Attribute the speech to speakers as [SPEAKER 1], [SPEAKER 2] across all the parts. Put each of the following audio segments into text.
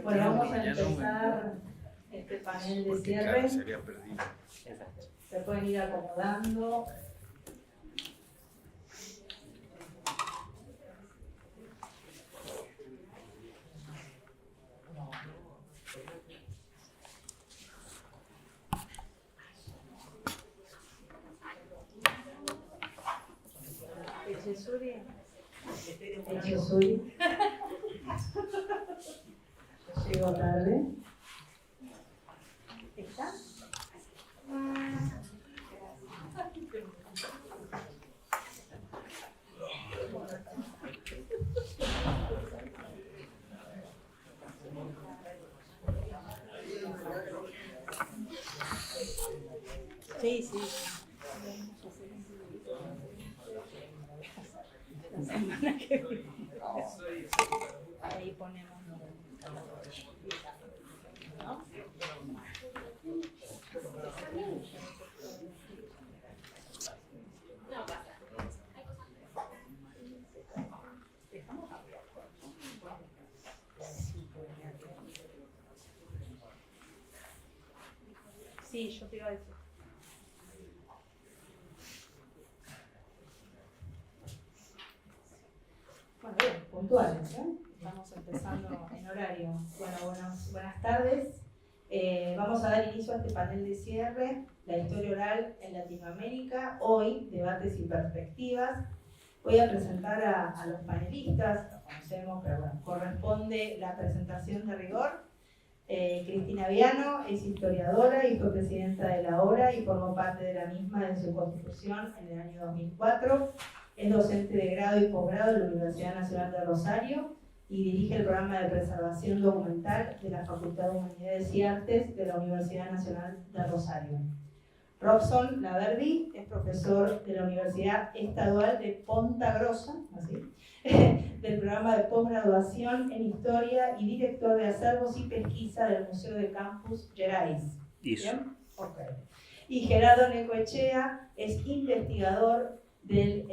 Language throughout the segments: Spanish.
[SPEAKER 1] Bueno, vamos a empezar este panel de cierre. Se pueden ir acomodando. Echezuri. Llego tarde. ¿Está? Sí. La semana que viene. Ahí ponemos. ¿No? Sí, yo te iba a decir. Bueno, bien, puntuales, ¿eh? Estamos empezando en horario. Bueno, buenas tardes. Vamos a dar inicio a este panel de cierre, la historia oral en Latinoamérica, hoy, debates y perspectivas. Voy a presentar a los panelistas, los conocemos, pero bueno, corresponde la presentación de rigor. Cristina Viano es historiadora y fue presidenta de la ORA y formó parte de la misma en su constitución en el año 2004. Es docente de grado y posgrado de la Universidad Nacional de Rosario y dirige el programa de preservación documental de la Facultad de Humanidades y Artes de la Universidad Nacional de Rosario. Robson Laverdi es profesor de la Universidad Estadual de Ponta Grossa, del programa de posgraduación en Historia y director de acervos y pesquisa del Museo de Campus Gerais. ¿Bien? Okay. Y Gerardo Necoechea es investigador de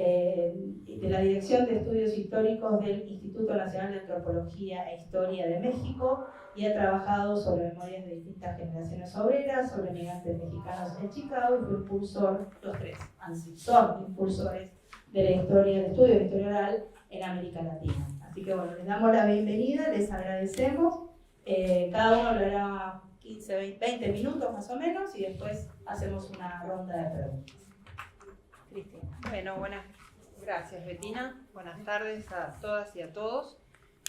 [SPEAKER 1] la Dirección de Estudios Históricos del Instituto Nacional de Antropología e Historia de México y ha trabajado sobre memorias de distintas generaciones obreras, sobre migrantes mexicanos en Chicago y fue impulsor, los tres son impulsores de la historia, del estudio de historia oral en América Latina. Así que bueno, les damos la bienvenida, les agradecemos. Cada uno hablará 15, 20 minutos más o menos y después hacemos una ronda de preguntas. Cristina.
[SPEAKER 2] Bueno, gracias Bettina. Buenas tardes a todas y a todos.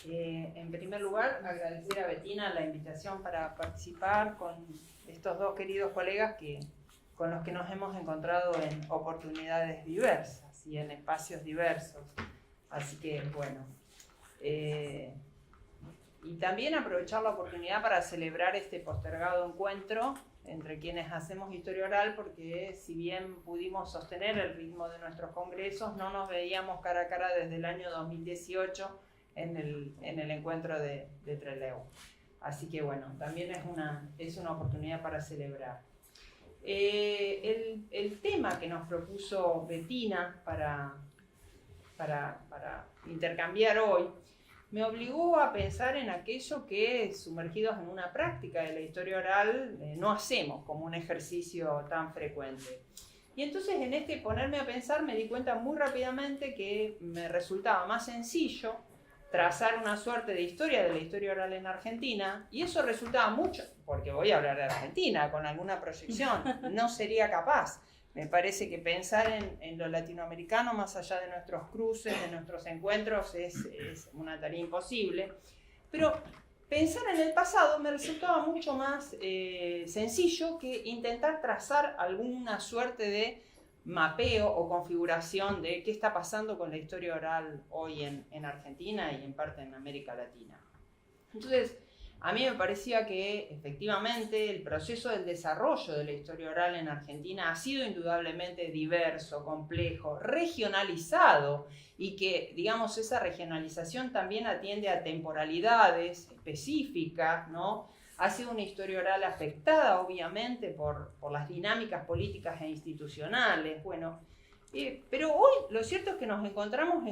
[SPEAKER 2] En primer lugar, agradecer a Bettina la invitación para participar con estos dos queridos colegas con los que nos hemos encontrado en oportunidades diversas y en espacios diversos. Así que, bueno. Y también aprovechar la oportunidad para celebrar este postergado encuentro entre quienes hacemos historia oral, porque si bien pudimos sostener el ritmo de nuestros congresos, no nos veíamos cara a cara desde el año 2018 en el encuentro de Trelew. Así que bueno, también es una oportunidad para celebrar. El tema que nos propuso Bettina para intercambiar hoy me obligó a pensar en aquello que, sumergidos en una práctica de la historia oral, no hacemos como un ejercicio tan frecuente. Y entonces en este ponerme a pensar me di cuenta muy rápidamente que me resultaba más sencillo trazar una suerte de historia de la historia oral en Argentina, y eso resultaba mucho, porque voy a hablar de Argentina con alguna proyección, no sería capaz. Me parece que pensar en lo latinoamericano, más allá de nuestros cruces, de nuestros encuentros, es una tarea imposible. Pero pensar en el pasado me resultaba mucho más sencillo que intentar trazar alguna suerte de mapeo o configuración de qué está pasando con la historia oral hoy en Argentina y en parte en América Latina. Entonces, a mí me parecía que efectivamente el proceso del desarrollo de la historia oral en Argentina ha sido indudablemente diverso, complejo, regionalizado, y que, digamos, esa regionalización también atiende a temporalidades específicas, ¿no? Ha sido una historia oral afectada, obviamente, por las dinámicas políticas e institucionales. Bueno, pero hoy lo cierto es que nos encontramos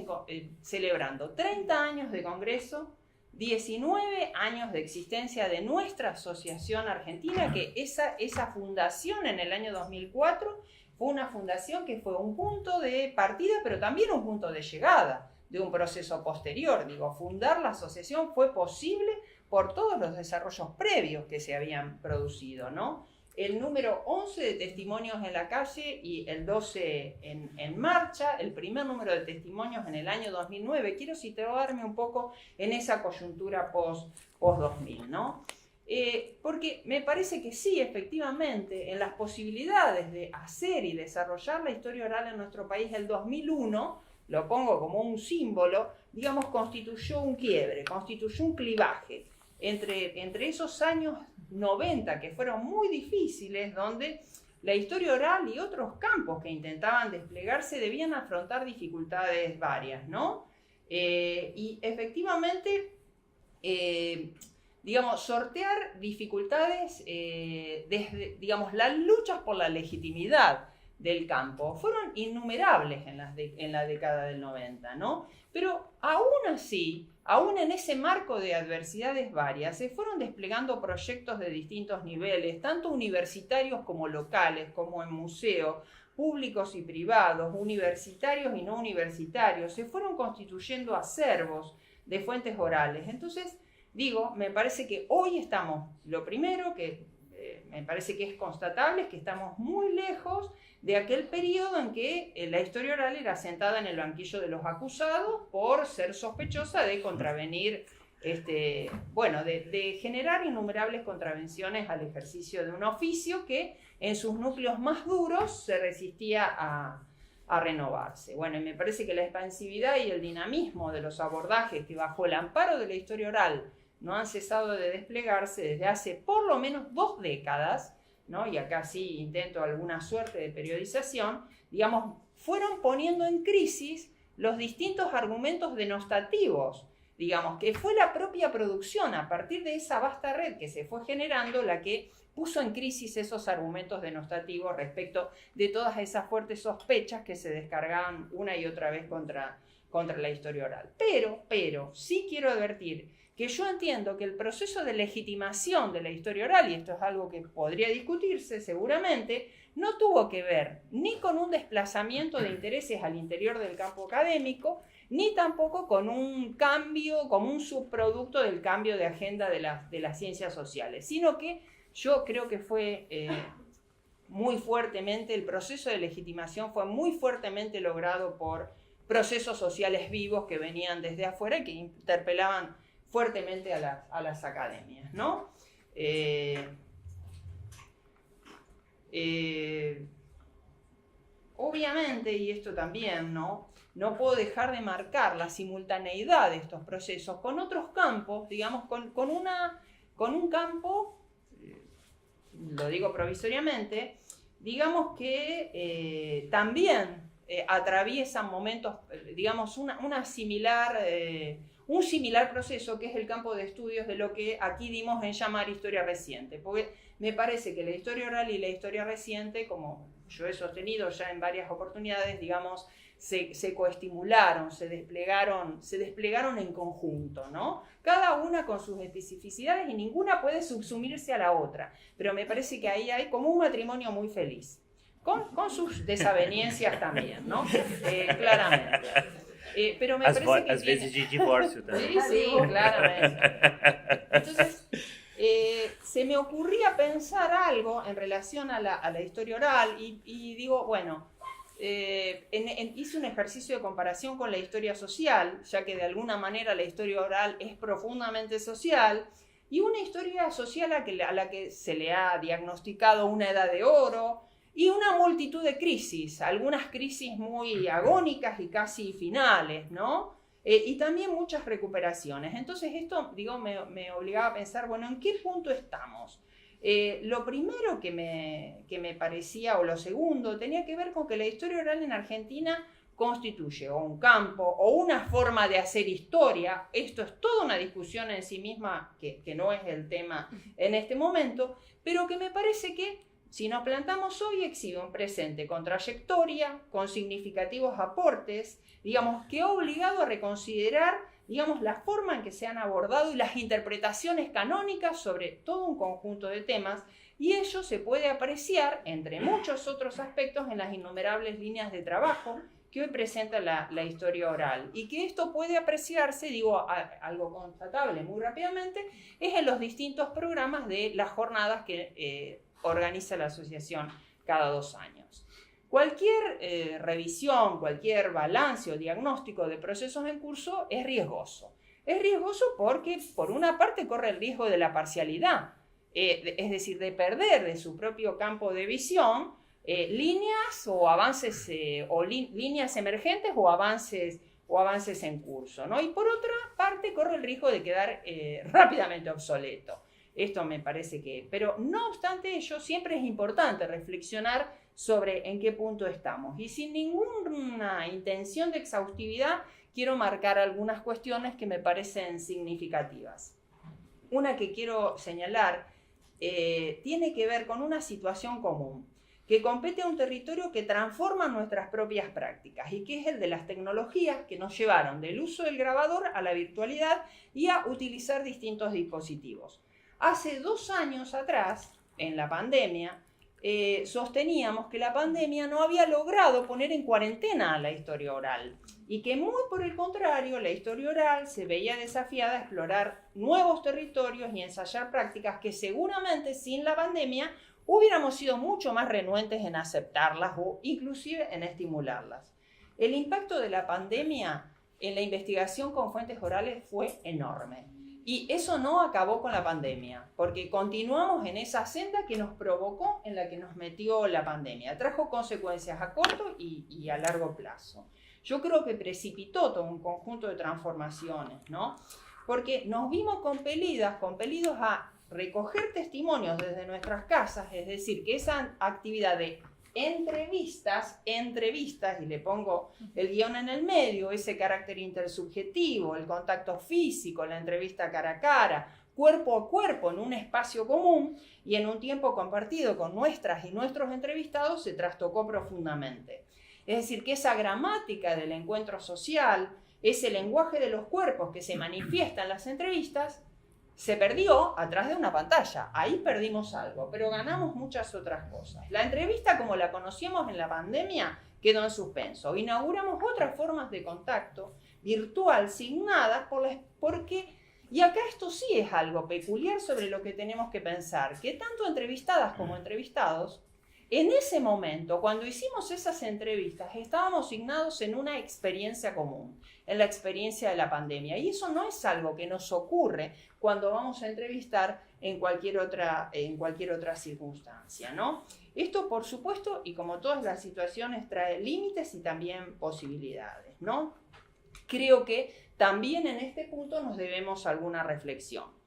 [SPEAKER 2] celebrando 30 años de Congreso, 19 años de existencia de nuestra asociación argentina, que esa fundación en el año 2004 fue una fundación que fue un punto de partida, pero también un punto de llegada de un proceso posterior. Digo, fundar la asociación fue posible por todos los desarrollos previos que se habían producido, ¿no? El número 11 de testimonios en la calle y el 12 en marcha, el primer número de testimonios en el año 2009. Quiero situarme un poco en esa coyuntura post-2000, ¿no? Porque me parece que sí, efectivamente, en las posibilidades de hacer y desarrollar la historia oral en nuestro país, el 2001, lo pongo como un símbolo, digamos, constituyó un quiebre, constituyó un clivaje entre esos años 90, que fueron muy difíciles, donde la historia oral y otros campos que intentaban desplegarse debían afrontar dificultades varias, ¿no? Y efectivamente, digamos, sortear dificultades desde, digamos, las luchas por la legitimidad del campo fueron innumerables en la década del 90, ¿no? Pero aún así, aún en ese marco de adversidades varias, se fueron desplegando proyectos de distintos niveles, tanto universitarios como locales, como en museos, públicos y privados, universitarios y no universitarios. Se fueron constituyendo acervos de fuentes orales. Entonces, digo, me parece que hoy estamos, lo primero que me parece que es constatable, es que estamos muy lejos de aquel periodo en que la historia oral era sentada en el banquillo de los acusados por ser sospechosa de contravenir, de generar innumerables contravenciones al ejercicio de un oficio que en sus núcleos más duros se resistía a renovarse. Bueno, y me parece que la expansividad y el dinamismo de los abordajes que bajo el amparo de la historia oral no han cesado de desplegarse desde hace por lo menos 2 décadas, ¿no? Y acá sí intento alguna suerte de periodización, digamos, fueron poniendo en crisis los distintos argumentos denostativos, digamos, que fue la propia producción, a partir de esa vasta red que se fue generando, la que puso en crisis esos argumentos denostativos respecto de todas esas fuertes sospechas que se descargaban una y otra vez contra la historia oral. Pero, sí quiero advertir que yo entiendo que el proceso de legitimación de la historia oral, y esto es algo que podría discutirse seguramente, no tuvo que ver ni con un desplazamiento de intereses al interior del campo académico, ni tampoco con un cambio, como un subproducto del cambio de agenda de las ciencias sociales, sino que yo creo que fue muy fuertemente, el proceso de legitimación fue muy fuertemente logrado por procesos sociales vivos que venían desde afuera y que interpelaban fuertemente a las academias, ¿no? Obviamente, y esto también, ¿no? No puedo dejar de marcar la simultaneidad de estos procesos con otros campos, digamos, con un campo, lo digo provisoriamente, digamos que también atraviesan momentos, digamos, un similar proceso, que es el campo de estudios de lo que aquí dimos en llamar historia reciente, porque me parece que la historia oral y la historia reciente, como yo he sostenido ya en varias oportunidades, digamos, se coestimularon, se desplegaron en conjunto, ¿no? Cada una con sus especificidades y ninguna puede subsumirse a la otra, pero me parece que ahí hay como un matrimonio muy feliz, con sus desavenencias también, ¿no? Claramente. Pero me parece que
[SPEAKER 3] às vezes de divórcio também.
[SPEAKER 2] Sí, claramente. Entonces, se me ocurría pensar algo en relación a la historia oral y digo, bueno, hice un ejercicio de comparación con la historia social, ya que de alguna manera la historia oral es profundamente social, y una historia social a la que se le ha diagnosticado una edad de oro, y una multitud de crisis, algunas crisis muy agónicas y casi finales, ¿no? Y también muchas recuperaciones. Entonces esto, digo, me obligaba a pensar, bueno, ¿en qué punto estamos? Lo primero que me parecía, o lo segundo, tenía que ver con que la historia oral en Argentina constituye o un campo o una forma de hacer historia. Esto es toda una discusión en sí misma, que no es el tema en este momento, pero que me parece que si nos plantamos hoy, exhibe un presente con trayectoria, con significativos aportes, digamos, que ha obligado a reconsiderar digamos, la forma en que se han abordado y las interpretaciones canónicas sobre todo un conjunto de temas, y ello se puede apreciar, entre muchos otros aspectos, en las innumerables líneas de trabajo que hoy presenta la historia oral. Y que esto puede apreciarse, digo, algo constatable muy rápidamente, es en los distintos programas de las jornadas que organiza la asociación cada 2 años. Cualquier revisión, cualquier balance o diagnóstico de procesos en curso es riesgoso. Es riesgoso porque, por una parte, corre el riesgo de la parcialidad, es decir, de perder de su propio campo de visión líneas o avances, líneas emergentes o avances en curso, ¿no? Y por otra parte, corre el riesgo de quedar rápidamente obsoleto. Esto me parece que... Pero no obstante ello, siempre es importante reflexionar sobre en qué punto estamos. Y sin ninguna intención de exhaustividad, quiero marcar algunas cuestiones que me parecen significativas. Una que quiero señalar tiene que ver con una situación común, que compete a un territorio que transforma nuestras propias prácticas y que es el de las tecnologías que nos llevaron del uso del grabador a la virtualidad y a utilizar distintos dispositivos. Hace 2 años atrás, en la pandemia, sosteníamos que la pandemia no había logrado poner en cuarentena a la historia oral y que muy por el contrario la historia oral se veía desafiada a explorar nuevos territorios y ensayar prácticas que seguramente sin la pandemia hubiéramos sido mucho más renuentes en aceptarlas o inclusive en estimularlas. El impacto de la pandemia en la investigación con fuentes orales fue enorme. Y eso no acabó con la pandemia, porque continuamos en esa senda que nos provocó, en la que nos metió la pandemia. Trajo consecuencias a corto y a largo plazo. Yo creo que precipitó todo un conjunto de transformaciones, ¿no? Porque nos vimos compelidos a recoger testimonios desde nuestras casas, es decir, que esa actividad de entrevistas, y le pongo el guión en el medio, ese carácter intersubjetivo, el contacto físico, la entrevista cara a cara, cuerpo a cuerpo en un espacio común y en un tiempo compartido con nuestras y nuestros entrevistados, se trastocó profundamente. Es decir, que esa gramática del encuentro social, ese lenguaje de los cuerpos que se manifiesta en las entrevistas, se perdió atrás de una pantalla. Ahí perdimos algo, pero ganamos muchas otras cosas. La entrevista, como la conocíamos en la pandemia, quedó en suspenso. Inauguramos otras formas de contacto virtual signadas porque, y acá esto sí es algo peculiar sobre lo que tenemos que pensar, que tanto entrevistadas como entrevistados, en ese momento, cuando hicimos esas entrevistas, estábamos signados en una experiencia común, en la experiencia de la pandemia. Y eso no es algo que nos ocurre cuando vamos a entrevistar en cualquier otra circunstancia, ¿no? Esto, por supuesto, y como todas las situaciones, trae límites y también posibilidades, ¿no? Creo que también en este punto nos debemos alguna reflexión.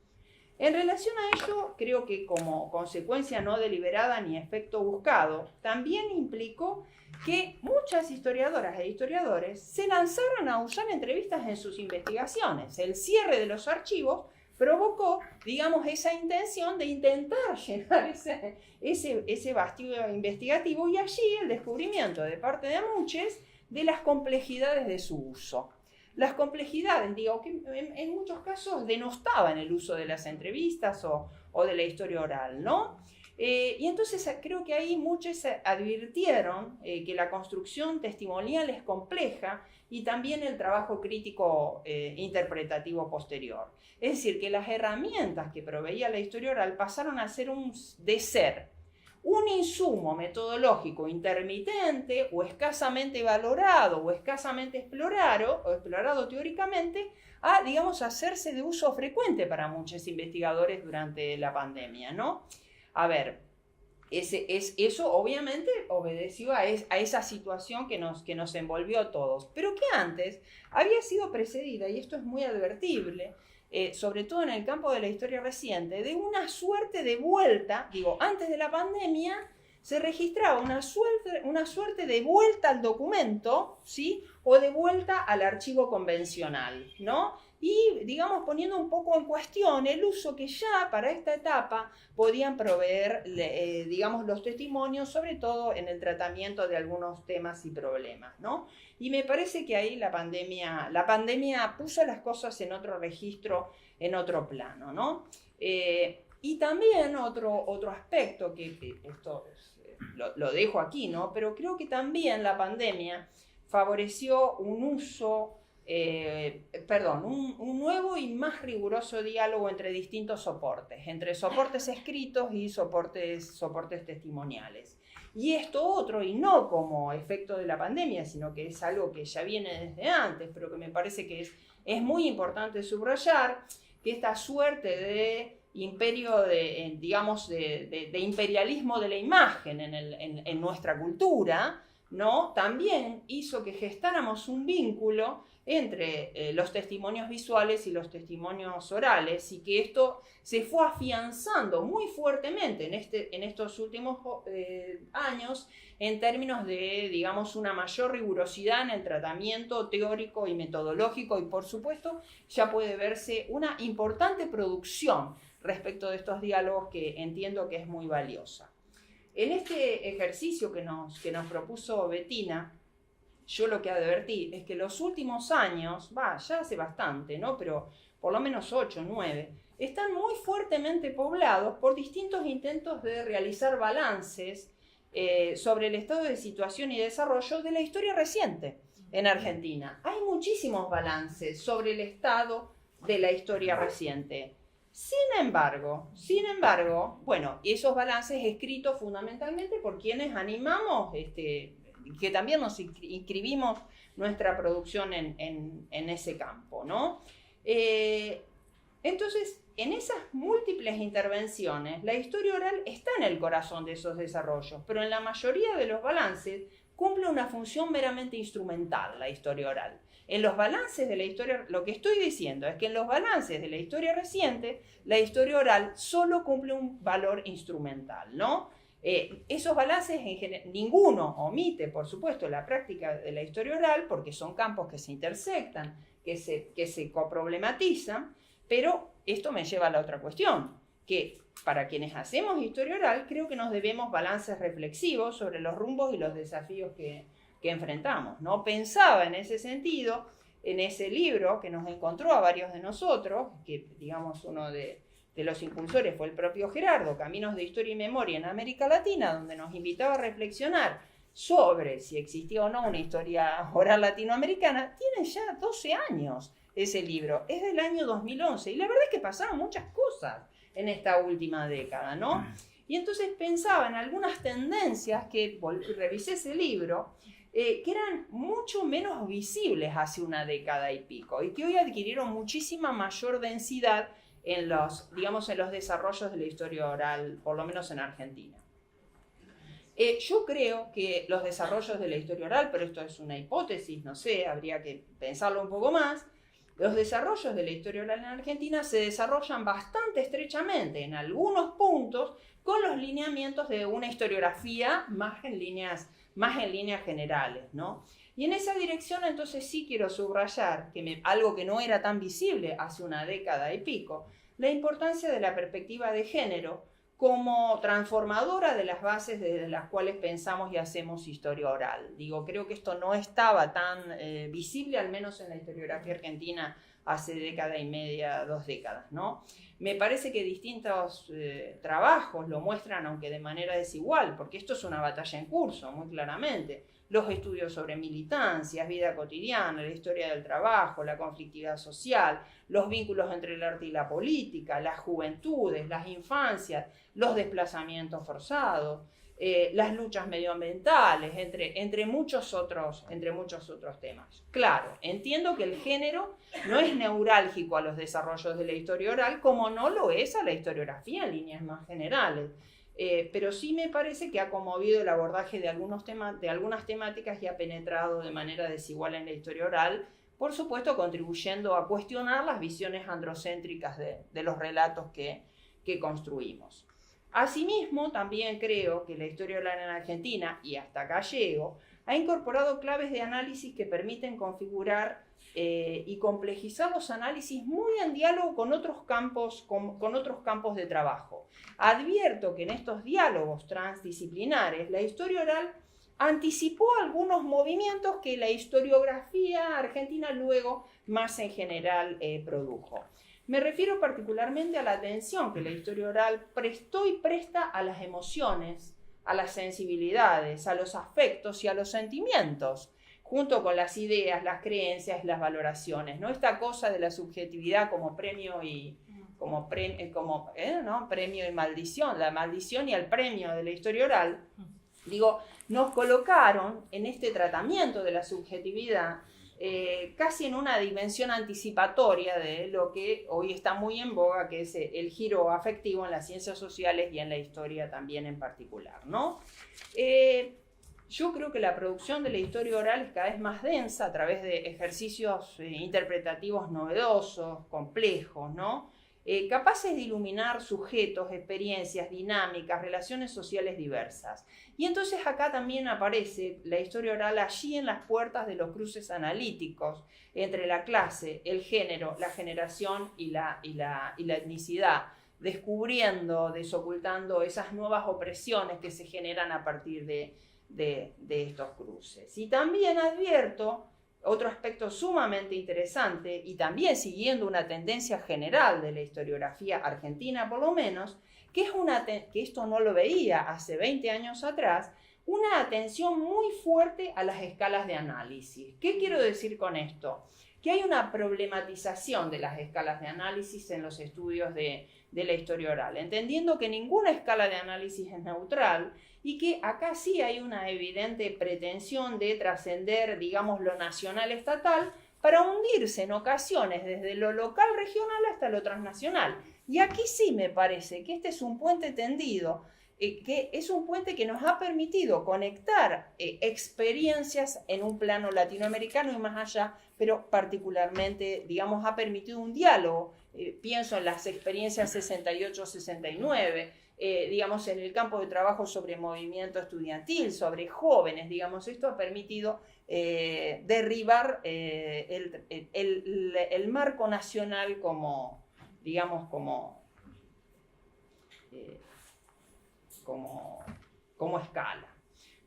[SPEAKER 2] En relación a ello, creo que como consecuencia no deliberada ni efecto buscado, también implicó que muchas historiadoras e historiadores se lanzaron a usar entrevistas en sus investigaciones. El cierre de los archivos provocó, digamos, esa intención de intentar llenar ese vacío investigativo y allí el descubrimiento de parte de muchos de las complejidades de su uso. Las complejidades, digo, que en muchos casos denostaban el uso de las entrevistas o de la historia oral, ¿no? Y entonces creo que ahí muchos advirtieron que la construcción testimonial es compleja y también el trabajo crítico interpretativo posterior. Es decir, que las herramientas que proveía la historia oral pasaron a ser un insumo metodológico intermitente o escasamente valorado o escasamente explorado teóricamente a, digamos, hacerse de uso frecuente para muchos investigadores durante la pandemia, ¿no? A ver, eso obviamente obedeció a esa situación que nos envolvió a todos, pero que antes había sido precedida, y esto es muy advertible, sobre todo en el campo de la historia reciente, de una suerte de vuelta, antes de la pandemia se registraba una suerte de vuelta al documento, ¿sí? O de vuelta al archivo convencional, ¿no? y, digamos, poniendo un poco en cuestión el uso que ya para esta etapa podían proveer, digamos, los testimonios, sobre todo en el tratamiento de algunos temas y problemas, ¿no? Y me parece que ahí la pandemia puso las cosas en otro registro, en otro plano, ¿no? Y también otro aspecto, que esto lo dejo aquí, ¿no? Pero creo que también la pandemia favoreció un uso, un nuevo y más riguroso diálogo entre distintos soportes, entre soportes escritos y soportes testimoniales. Y esto otro, y no como efecto de la pandemia, sino que es algo que ya viene desde antes, pero que me parece que es muy importante subrayar, que esta suerte de imperio, de imperialismo de la imagen en nuestra cultura, ¿no? También hizo que gestáramos un vínculo entre los testimonios visuales y los testimonios orales, y que esto se fue afianzando muy fuertemente en estos últimos años en términos de, digamos, una mayor rigurosidad en el tratamiento teórico y metodológico, y por supuesto ya puede verse una importante producción respecto de estos diálogos que entiendo que es muy valiosa. En este ejercicio que nos propuso Bettina, yo lo que advertí es que los últimos años, ya hace bastante, ¿no? Pero por lo menos 8, 9, están muy fuertemente poblados por distintos intentos de realizar balances sobre el estado de situación y desarrollo de la historia reciente en Argentina. Hay muchísimos balances sobre el estado de la historia reciente. Sin embargo, bueno, esos balances escritos fundamentalmente por quienes animamos, que también nos inscribimos nuestra producción en ese campo, ¿no? Entonces, en esas múltiples intervenciones, la historia oral está en el corazón de esos desarrollos, pero en la mayoría de los balances cumple una función meramente instrumental la historia oral. En los balances de la historia, lo que estoy diciendo es que en los balances de la historia reciente, la historia oral solo cumple un valor instrumental, ¿no? Esos balances, ninguno omite, por supuesto, la práctica de la historia oral, porque son campos que se intersectan, que se coproblematizan, pero esto me lleva a la otra cuestión, que para quienes hacemos historia oral, creo que nos debemos balances reflexivos sobre los rumbos y los desafíos que enfrentamos, ¿no? Pensaba en ese sentido, en ese libro que nos encontró a varios de nosotros, que digamos uno de los impulsores fue el propio Gerardo, Caminos de Historia y Memoria en América Latina, donde nos invitaba a reflexionar sobre si existía o no una historia oral latinoamericana. Tiene ya 12 años ese libro, es del año 2011, y la verdad es que pasaron muchas cosas en esta última década, ¿no? Y entonces pensaba en algunas tendencias que revisé ese libro, que eran mucho menos visibles hace una década y pico, y que hoy adquirieron muchísima mayor densidad en los desarrollos de la historia oral, por lo menos en Argentina. Yo creo que los desarrollos de la historia oral, pero esto es una hipótesis, no sé, habría que pensarlo un poco más, los desarrollos de la historia oral en Argentina se desarrollan bastante estrechamente en algunos puntos con los lineamientos de una historiografía más en líneas generales, ¿no? Y en esa dirección entonces sí quiero subrayar algo que no era tan visible hace una década y pico, la importancia de la perspectiva de género como transformadora de las bases desde las cuales pensamos y hacemos historia oral. Creo que esto no estaba tan visible, al menos en la historiografía argentina, hace década y media, 2 décadas, ¿no? Me parece que distintos trabajos lo muestran, aunque de manera desigual, porque esto es una batalla en curso, muy claramente. Los estudios sobre militancias, vida cotidiana, la historia del trabajo, la conflictividad social, los vínculos entre el arte y la política, las juventudes, las infancias, los desplazamientos forzados, las luchas medioambientales, entre muchos otros temas. Claro, entiendo que el género no es neurálgico a los desarrollos de la historia oral, como no lo es a la historiografía en líneas más generales. Pero sí me parece que ha conmovido el abordaje de algunas temáticas y ha penetrado de manera desigual en la historia oral, por supuesto contribuyendo a cuestionar las visiones androcéntricas de los relatos que construimos. Asimismo, también creo que la historia oral en Argentina, y hasta acá llego, ha incorporado claves de análisis que permiten configurar y complejizar los análisis muy en diálogo con otros campos de trabajo. Advierto que en estos diálogos transdisciplinares la historia oral anticipó algunos movimientos que la historiografía argentina luego más en general produjo. Me refiero particularmente a la atención que la historia oral prestó y presta a las emociones, a las sensibilidades, a los afectos y a los sentimientos, junto con las ideas, las creencias, las valoraciones, ¿no? Esta cosa de la subjetividad como premio y premio y maldición, la maldición y el premio de la historia oral, nos colocaron en este tratamiento de la subjetividad casi en una dimensión anticipatoria de lo que hoy está muy en boga, que es el giro afectivo en las ciencias sociales y en la historia también en particular, ¿no? Yo creo que la producción de la historia oral es cada vez más densa a través de ejercicios interpretativos novedosos, complejos, ¿no? Capaces de iluminar sujetos, experiencias, dinámicas, relaciones sociales diversas. Y entonces acá también aparece la historia oral allí en las puertas de los cruces analíticos entre la clase, el género, la generación y la etnicidad, descubriendo, desocultando esas nuevas opresiones que se generan a partir de estos cruces. Y también advierto otro aspecto sumamente interesante, y también siguiendo una tendencia general de la historiografía argentina por lo menos, que esto no lo veía hace 20 años atrás, una atención muy fuerte a las escalas de análisis. ¿Qué quiero decir con esto? Que hay una problematización de las escalas de análisis en los estudios de la historia oral, entendiendo que ninguna escala de análisis es neutral y que acá sí hay una evidente pretensión de trascender, digamos, lo nacional estatal para hundirse en ocasiones desde lo local regional hasta lo transnacional. Y aquí sí me parece que este es un puente tendido, que es un puente que nos ha permitido conectar experiencias en un plano latinoamericano y más allá, pero particularmente, digamos, ha permitido un diálogo. Pienso en las experiencias 68-69, digamos, en el campo de trabajo sobre movimiento estudiantil, sobre jóvenes, digamos, esto ha permitido derribar el marco nacional como, digamos, como escala.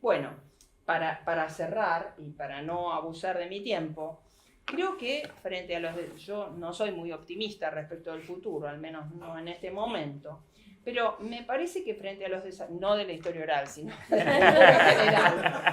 [SPEAKER 2] Bueno, para cerrar y para no abusar de mi tiempo, creo que frente a yo no soy muy optimista respecto del futuro, al menos no en este momento, pero me parece que frente a los desafíos, no de la historia oral, sino de la historia general,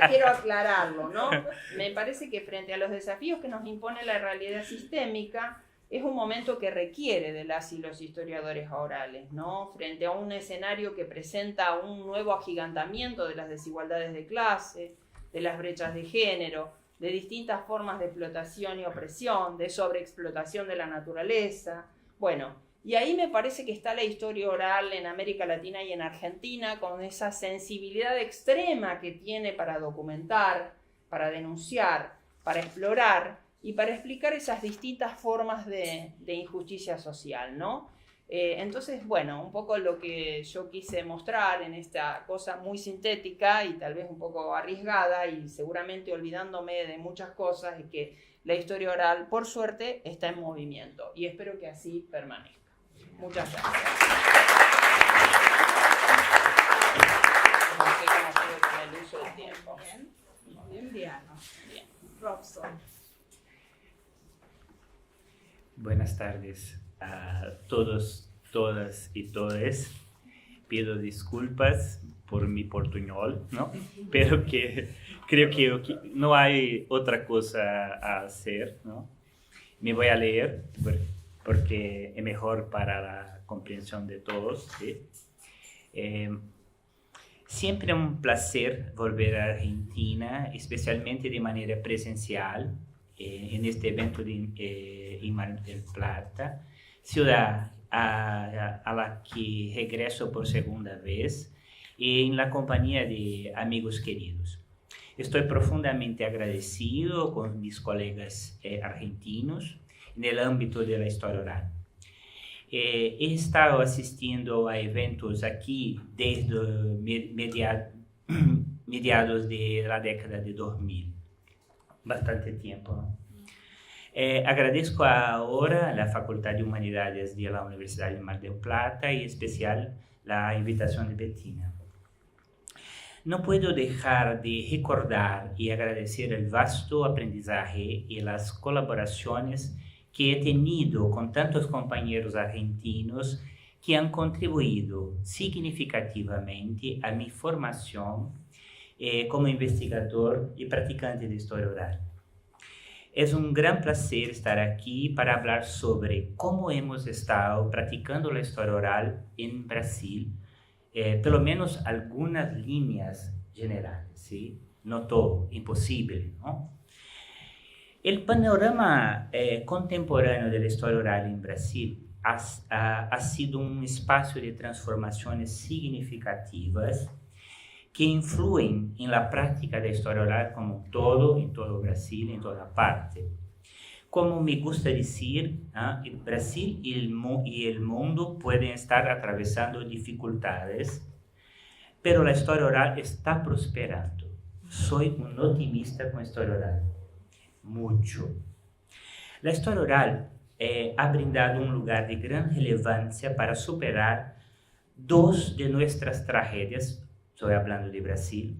[SPEAKER 2] quiero aclararlo, ¿no? Me parece que frente a los desafíos que nos impone la realidad sistémica, es un momento que requiere de las y los historiadores orales, ¿no? Frente a un escenario que presenta un nuevo agigantamiento de las desigualdades de clase, de las brechas de género, de distintas formas de explotación y opresión, de sobreexplotación de la naturaleza. Bueno, y ahí me parece que está la historia oral en América Latina y en Argentina con esa sensibilidad extrema que tiene para documentar, para denunciar, para explorar y para explicar esas distintas formas de injusticia social, ¿no? Entonces, bueno, un poco lo que yo quise mostrar en esta cosa muy sintética y tal vez un poco arriesgada y seguramente olvidándome de muchas cosas, es que la historia oral, por suerte, está en movimiento y espero que así permanezca. Muchas gracias. No sé cómo fue con el uso del tiempo.
[SPEAKER 1] Bien, Diana.
[SPEAKER 2] Bien.
[SPEAKER 1] Robson.
[SPEAKER 4] Buenas tardes a todos, todas y todes. Pido disculpas por mi portuñol, ¿no? Pero creo que no hay otra cosa a hacer, ¿no? Me voy a leer porque es mejor para la comprensión de todos, ¿sí? Siempre un placer volver a Argentina, especialmente de manera presencial, en este evento en Mar del Plata, ciudad a la que regreso por segunda vez en la compañía de amigos queridos. Estoy profundamente agradecido con mis colegas argentinos en el ámbito de la historia oral. He estado asistiendo a eventos aquí desde mediados de la década de 2000. Bastante tiempo, ¿no? Agradezco ahora a la Facultad de Humanidades de la Universidad de Mar del Plata y en especial la invitación de Bettina. No puedo dejar de recordar y agradecer el vasto aprendizaje y las colaboraciones que he tenido con tantos compañeros argentinos que han contribuido significativamente a mi formación como investigador y practicante de historia oral. Es un gran placer estar aquí para hablar sobre cómo hemos estado practicando la historia oral en Brasil, pelo menos algunas líneas generales, ¿sí? No todo, imposible, ¿no? El panorama contemporáneo de la historia oral en Brasil ha sido un espacio de transformaciones significativas que influyen en la práctica de historia oral como un todo, en todo Brasil, en toda parte. Como me gusta decir, Brasil y el mundo pueden estar atravesando dificultades, pero la historia oral está prosperando. Soy un optimista con historia oral, mucho. La historia oral ha brindado un lugar de gran relevancia para superar dos de nuestras tragedias, estoy hablando de Brasil,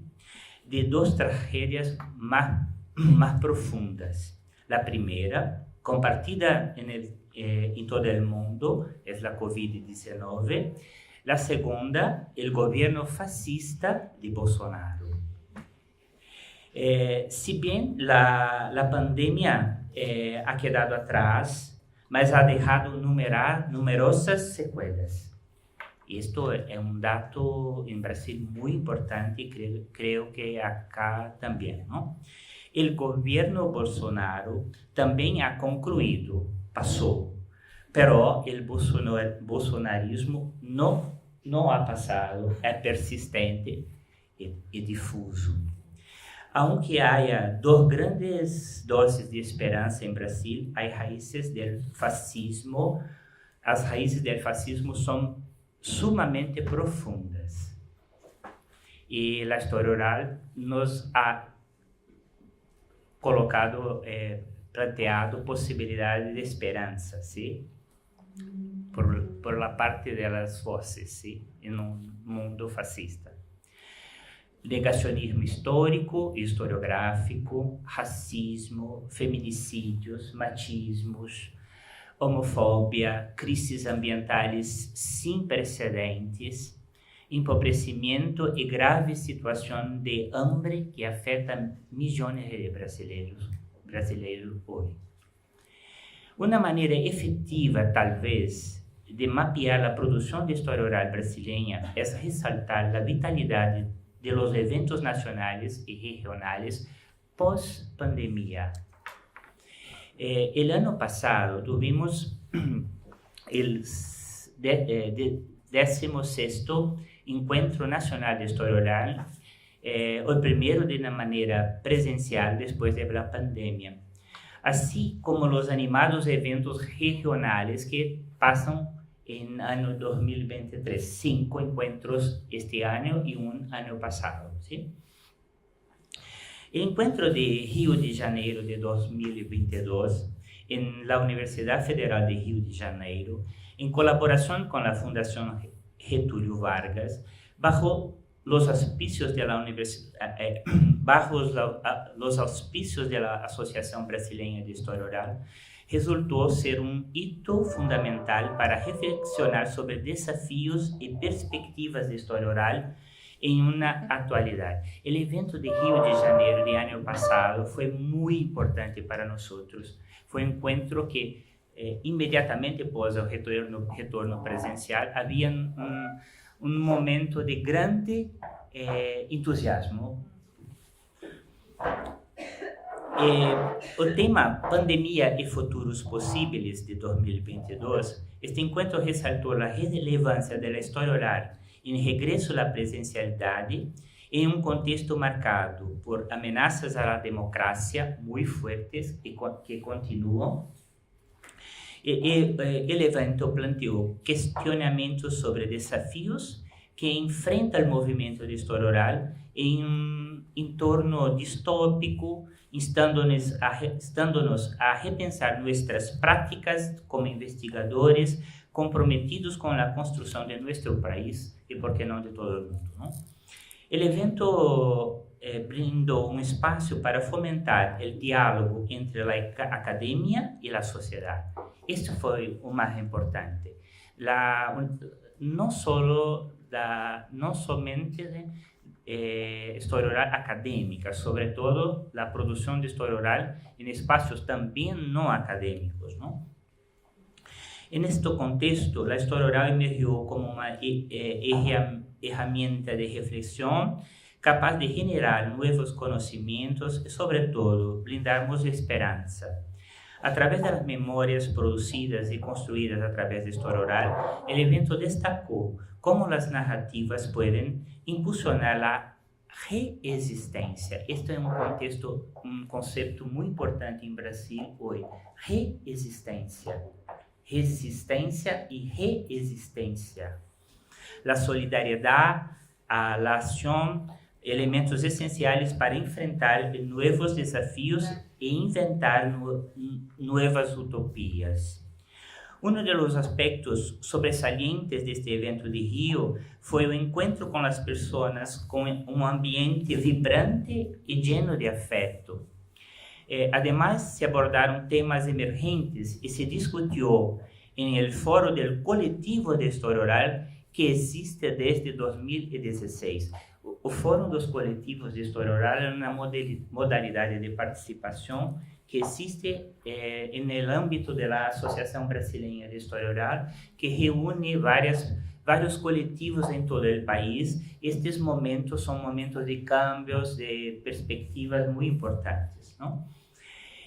[SPEAKER 4] de dos tragedias más profundas. La primera, compartida en todo el mundo, es la COVID-19. La segunda, el gobierno fascista de Bolsonaro. Si bien la pandemia ha quedado atrás, mas ha dejado numerosas secuelas. Y esto es un dato en Brasil muy importante y creo que acá también, ¿no? El gobierno Bolsonaro también ha concluido, pasó, pero el bolsonarismo no ha pasado, es persistente y difuso. Aunque haya dos grandes dosis de esperanza en Brasil, hay raíces del fascismo. As raíces del fascismo son sumamente profundas. Y la historia oral nos ha planteado posibilidades de esperanza, ¿sí? Por la parte de las voces, ¿sí? En un mundo fascista. Negacionismo histórico e historiográfico, racismo, feminicídios, machismos, homofobia, crises ambientales sin precedentes, empobrecimiento y grave situación de hambre que afecta millones de brasileños hoy. Una manera efectiva, tal vez, de mapear la producción de historia oral brasileña es resaltar la vitalidad de los eventos nacionales y regionales post-pandemia. El año pasado tuvimos el 16º Encuentro Nacional de Historia Oral, el primero de una manera presencial después de la pandemia, así como los animados eventos regionales que pasan en año 2023, 5 encuentros este año y un año pasado, ¿sí? El encuentro de Río de Janeiro de 2022 en la Universidad Federal de Río de Janeiro, en colaboración con la Fundación Getúlio Vargas, bajo los auspicios de la Asociación Brasileña de Historia Oral, resultó ser un hito fundamental para reflexionar sobre desafíos y perspectivas de historia oral en una actualidad. El evento de Río de Janeiro del año pasado fue muy importante para nosotros. Fue un encuentro que inmediatamente pós el retorno presencial había un momento de grande entusiasmo. El tema Pandemia y Futuros Posibles de 2022, este encuentro resaltó la relevancia de la historia oral en regreso a la presencialidad en un contexto marcado por amenazas a la democracia muy fuertes y que continúan. El evento planteó cuestionamientos sobre desafíos que enfrenta el movimiento de historia oral en un entorno distópico, instándonos a repensar nuestras prácticas como investigadores comprometidos con la construcción de nuestro país y, por qué no, de todo el mundo, ¿no? El evento brindó un espacio para fomentar el diálogo entre la academia y la sociedad. Esto fue lo más importante. No solamente historia oral académica, sobre todo la producción de historia oral en espacios también no académicos, ¿no? En este contexto, la historia oral emergió como una herramienta de reflexión capaz de generar nuevos conocimientos y, sobre todo, brindarnos esperanza. A través de las memorias producidas y construidas a través de historia oral, el evento destacó cómo las narrativas pueden impulsionar la reexistencia. Este es un concepto muy importante en Brasil hoy. Reexistencia. Resistencia y reexistencia. La solidaridad, la acción, elementos esenciales para enfrentar nuevos desafíos e inventar nuevas utopías. Uno de los aspectos sobresalientes de este evento de Río fue el encuentro con las personas con un ambiente vibrante y lleno de afecto. Además, se abordaron temas emergentes y se discutió en el foro del colectivo de historia oral que existe desde 2016. O Fórum dos Coletivos de História Oral é uma modalidade de participação que existe no âmbito da Associação Brasileira de História Oral, que reúne vários coletivos em todo o país. Estes momentos são momentos de cambios, de perspectivas muito importantes, não?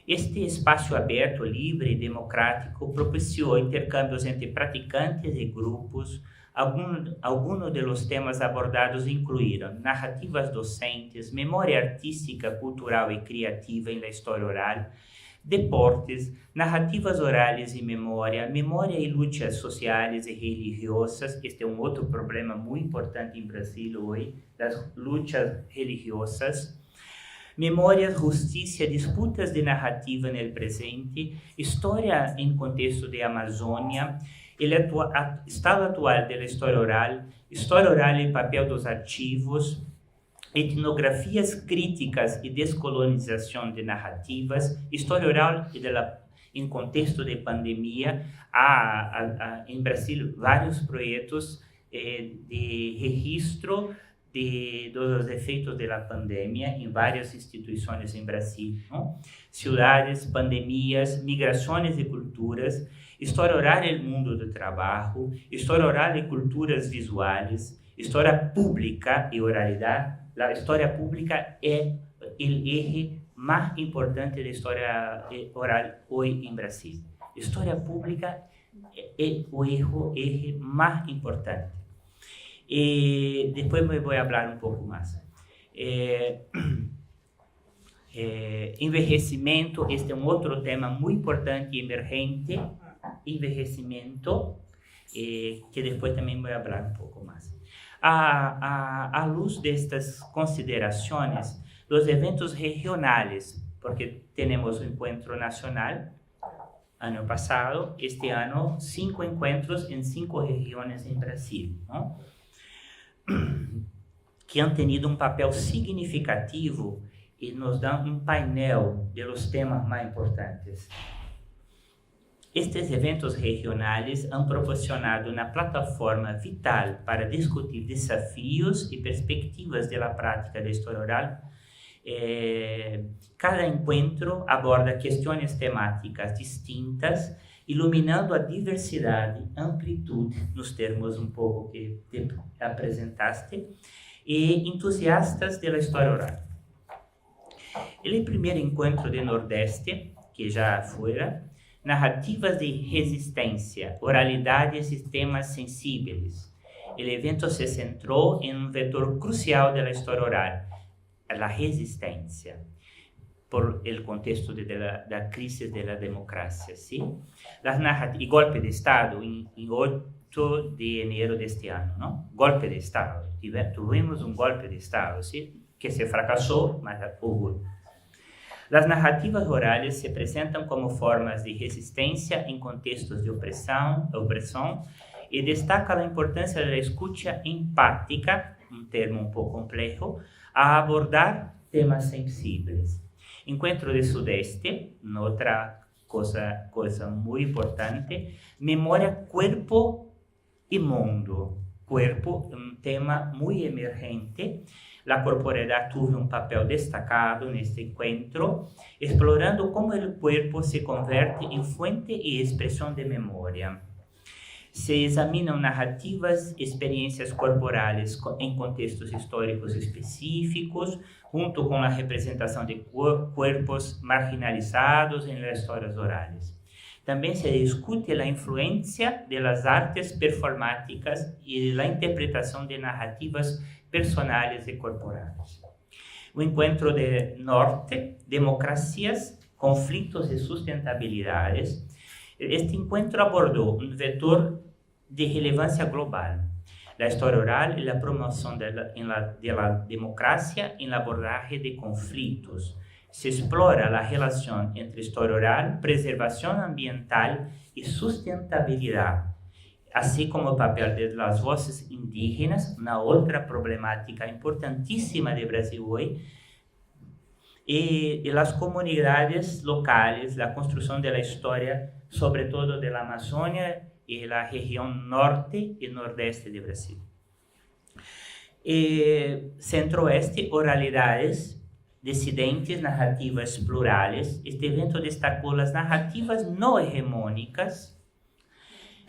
[SPEAKER 4] Este espaço aberto, livre e democrático propiciou intercâmbios entre praticantes e grupos. Algunos de los temas abordados incluíram narrativas docentes, memória artística, cultural e criativa em la história oral, deportes, narrativas orales e memória e lutas sociais e religiosas. Este é um outro problema muito importante em Brasil hoje, das lutas religiosas. Memórias, justiça, disputas de narrativa no presente, história em contexto de Amazônia, estado atual da história oral e papel dos arquivos, etnografias críticas e descolonização de narrativas, história oral em contexto de pandemia. Há em Brasil vários projetos de registro dos efeitos da pandemia em várias instituições em Brasil, não? Cidades, pandemias, migrações e culturas, história oral e mundo do trabalho, história oral e culturas visuais, história pública e oralidade. A história pública é o eje mais importante da história oral hoje em Brasil. História pública é o eje mais importante. E depois eu vou falar um pouco mais. Envelhecimento, este é um outro tema muito importante e emergente. Envelhecimento, que depois também vou falar um pouco mais. À luz destas considerações, os eventos regionais, porque temos o encontro nacional, ano passado, este ano, 5 encontros em 5 regiões em Brasil, não? Que han tenido um papel significativo e nos dão um painel de los temas mais importantes. Estes eventos regionais han proporcionado uma plataforma vital para discutir desafios e perspectivas da prática da história oral. Cada encontro aborda questões temáticas distintas, iluminando a diversidade, amplitude, nos termos um pouco que te apresentaste, e entusiastas da história oral. O primeiro encontro de Nordeste, que já fora, narrativas de resistência, oralidade e sistemas sensíveis. O evento se centrou em um vetor crucial da história oral, a resistência, por el contexto da crise da democracia, ¿sí? E golpe de Estado, em 8 de enero de este año, ¿no? Golpe de Estado. Tuvimos un golpe de Estado, ¿sí? Que se fracasó, mas hubo. Las narrativas orales se presentan como formas de resistencia en contextos de opresión y destaca la importancia de la escucha empática, un termo un poco complejo, a abordar temas sensibles. Encuentro de Sudeste, otra cosa muy importante, memoria, cuerpo y mundo. Cuerpo, un tema muy emergente. La corporalidad tuvo un papel destacado en este encuentro, explorando cómo el cuerpo se convierte en fuente y expresión de memoria. Se examinan narrativas, experiencias corporales en contextos históricos específicos, junto con la representación de cuerpos marginalizados en las historias orales. También se discute la influencia de las artes performáticas y de la interpretación de narrativas personales y corporales. Un encuentro de norte, democracias, conflictos y sustentabilidades. Este encuentro abordó un vector de relevancia global, la historia oral y la promoción de la democracia en el abordaje de conflictos. Se explora la relación entre historia oral, preservación ambiental y sustentabilidad, así como el papel de las voces indígenas, una otra problemática importantísima de Brasil hoy, y las comunidades locales, la construcción de la historia, sobre todo de la Amazonia y la región norte y nordeste de Brasil. Centro-Oeste, oralidades, disidentes, narrativas plurales. Este evento destacó las narrativas no hegemónicas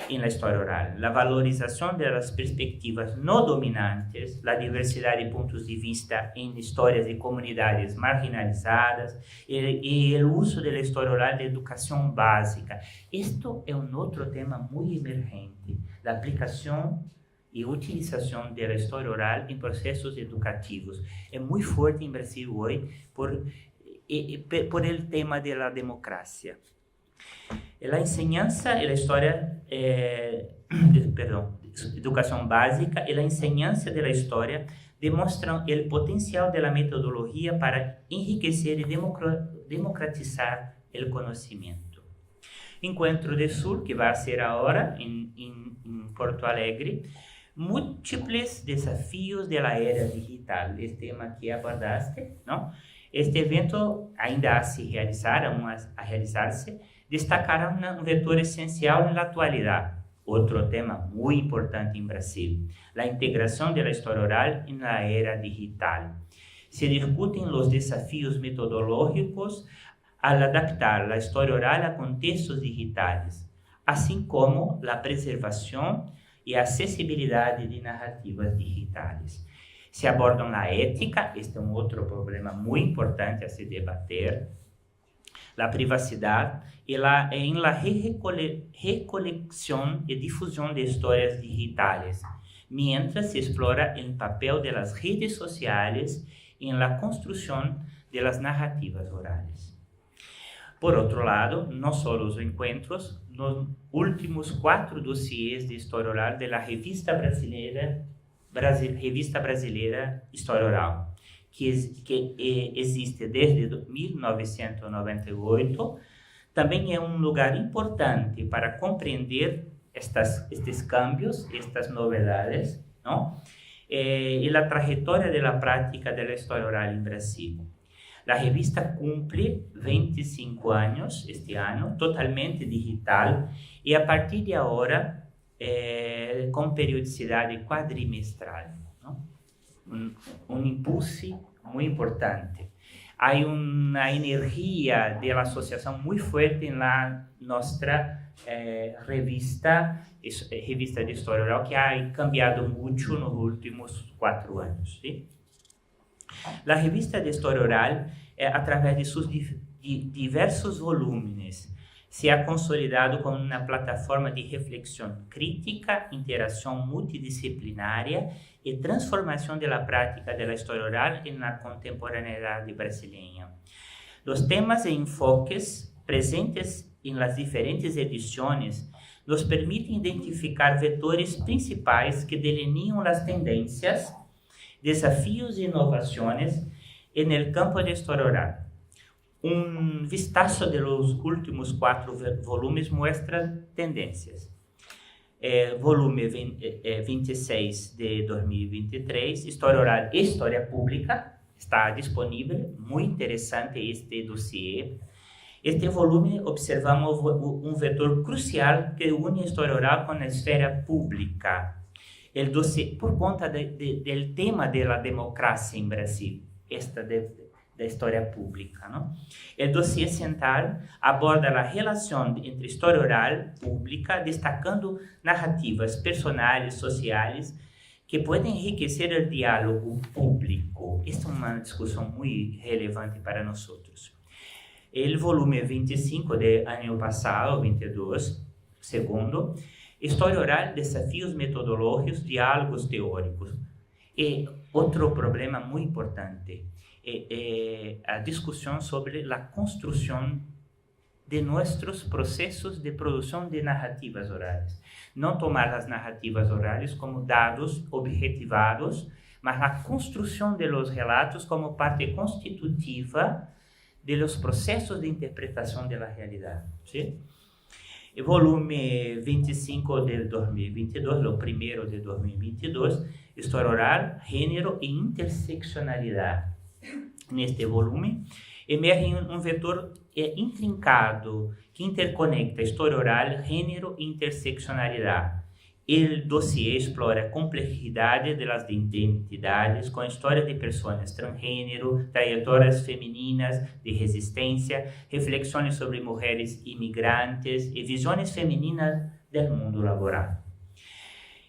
[SPEAKER 4] en la historia oral, la valorización de las perspectivas no dominantes, la diversidad de puntos de vista en historias de comunidades marginalizadas y el uso de la historia oral de educación básica. Esto es un otro tema muy emergente, la aplicación y utilización de la historia oral en procesos educativos. Es muy fuerte en Brasil hoy por el tema de la democracia. La enseñanza y la historia, educación básica y la enseñanza de la historia demuestran el potencial de la metodología para enriquecer y democratizar el conocimiento. Encuentro de Sur, que va a ser ahora en Porto Alegre, múltiples desafíos de la era digital, el tema que abordaste, ¿no? Este evento ainda a se realizar, a realizarse, destacará un vector esencial en la actualidad, otro tema muy importante en Brasil, la integración de la historia oral en la era digital. Se discuten los desafíos metodológicos al adaptar la historia oral a contextos digitales, así como la preservación y accesibilidad de narrativas digitales. Se aborda la ética, este es un otro problema muy importante a se debater, la privacidad y en la recolección y difusión de historias digitales, mientras se explora el papel de las redes sociales en la construcción de las narrativas orales. Por otro lado, no solo los encuentros, los últimos 4 dossiers de historia oral de la Revista Brasileira História Oral, que existe desde 1998, também é um lugar importante para compreender estes cambios, estas novedades, ¿no? Y la trayectoria de la práctica de la historia oral en Brasil. La revista cumple 25 años este año, totalmente digital, y a partir de ahora con periodicidad cuadrimestral, ¿no? Un impulso muy importante. Hay una energía de la asociación muy fuerte en nuestra revista de historia oral, que ha cambiado mucho en los últimos 4 años, ¿sí? La revista de historia oral, a través de sus diversos volúmenes, se ha consolidado como una plataforma de reflexión crítica, interacción multidisciplinaria y transformación de la práctica de la historia oral en la contemporaneidad brasileña. Los temas e enfoques presentes en las diferentes ediciones nos permite identificar vetores principais que delineam as tendências, desafios e inovações no campo da história oral. Um vistazo de los últimos 4 volumes mostra tendências. Volume 26 de 2023, História Oral e História Pública, está disponível, muito interessante este dossiê. Este volume observamos um vetor crucial que une a história oral com a esfera pública. El dossiê, por conta do tema da democracia em Brasil, da história pública, não? O dossiê central aborda a relação entre história oral pública, destacando narrativas personais, sociais, que podem enriquecer o diálogo público. Esta é uma discussão muito relevante para nós. O volume 25 do ano passado, 22, segundo, História Oral, Desafios Metodológicos, Diálogos Teóricos. E outro problema muito importante é a discussão sobre a construção de nossos processos de produção de narrativas orais. Não tomar as narrativas orais como dados objetivados, mas a construção de los relatos como parte constitutiva de los processos de interpretação da realidade. ¿Sí? O volume 25 de 2022, o primeiro de 2022, História Oral, Gênero e Interseccionalidade. Neste volume, emerge um vetor intrincado que interconecta história oral, gênero e interseccionalidade. O dossiê explora a complexidade das identidades com a história de pessoas transgênero, trajetórias femininas de resistência, reflexões sobre mulheres imigrantes e visões femininas do mundo laboral.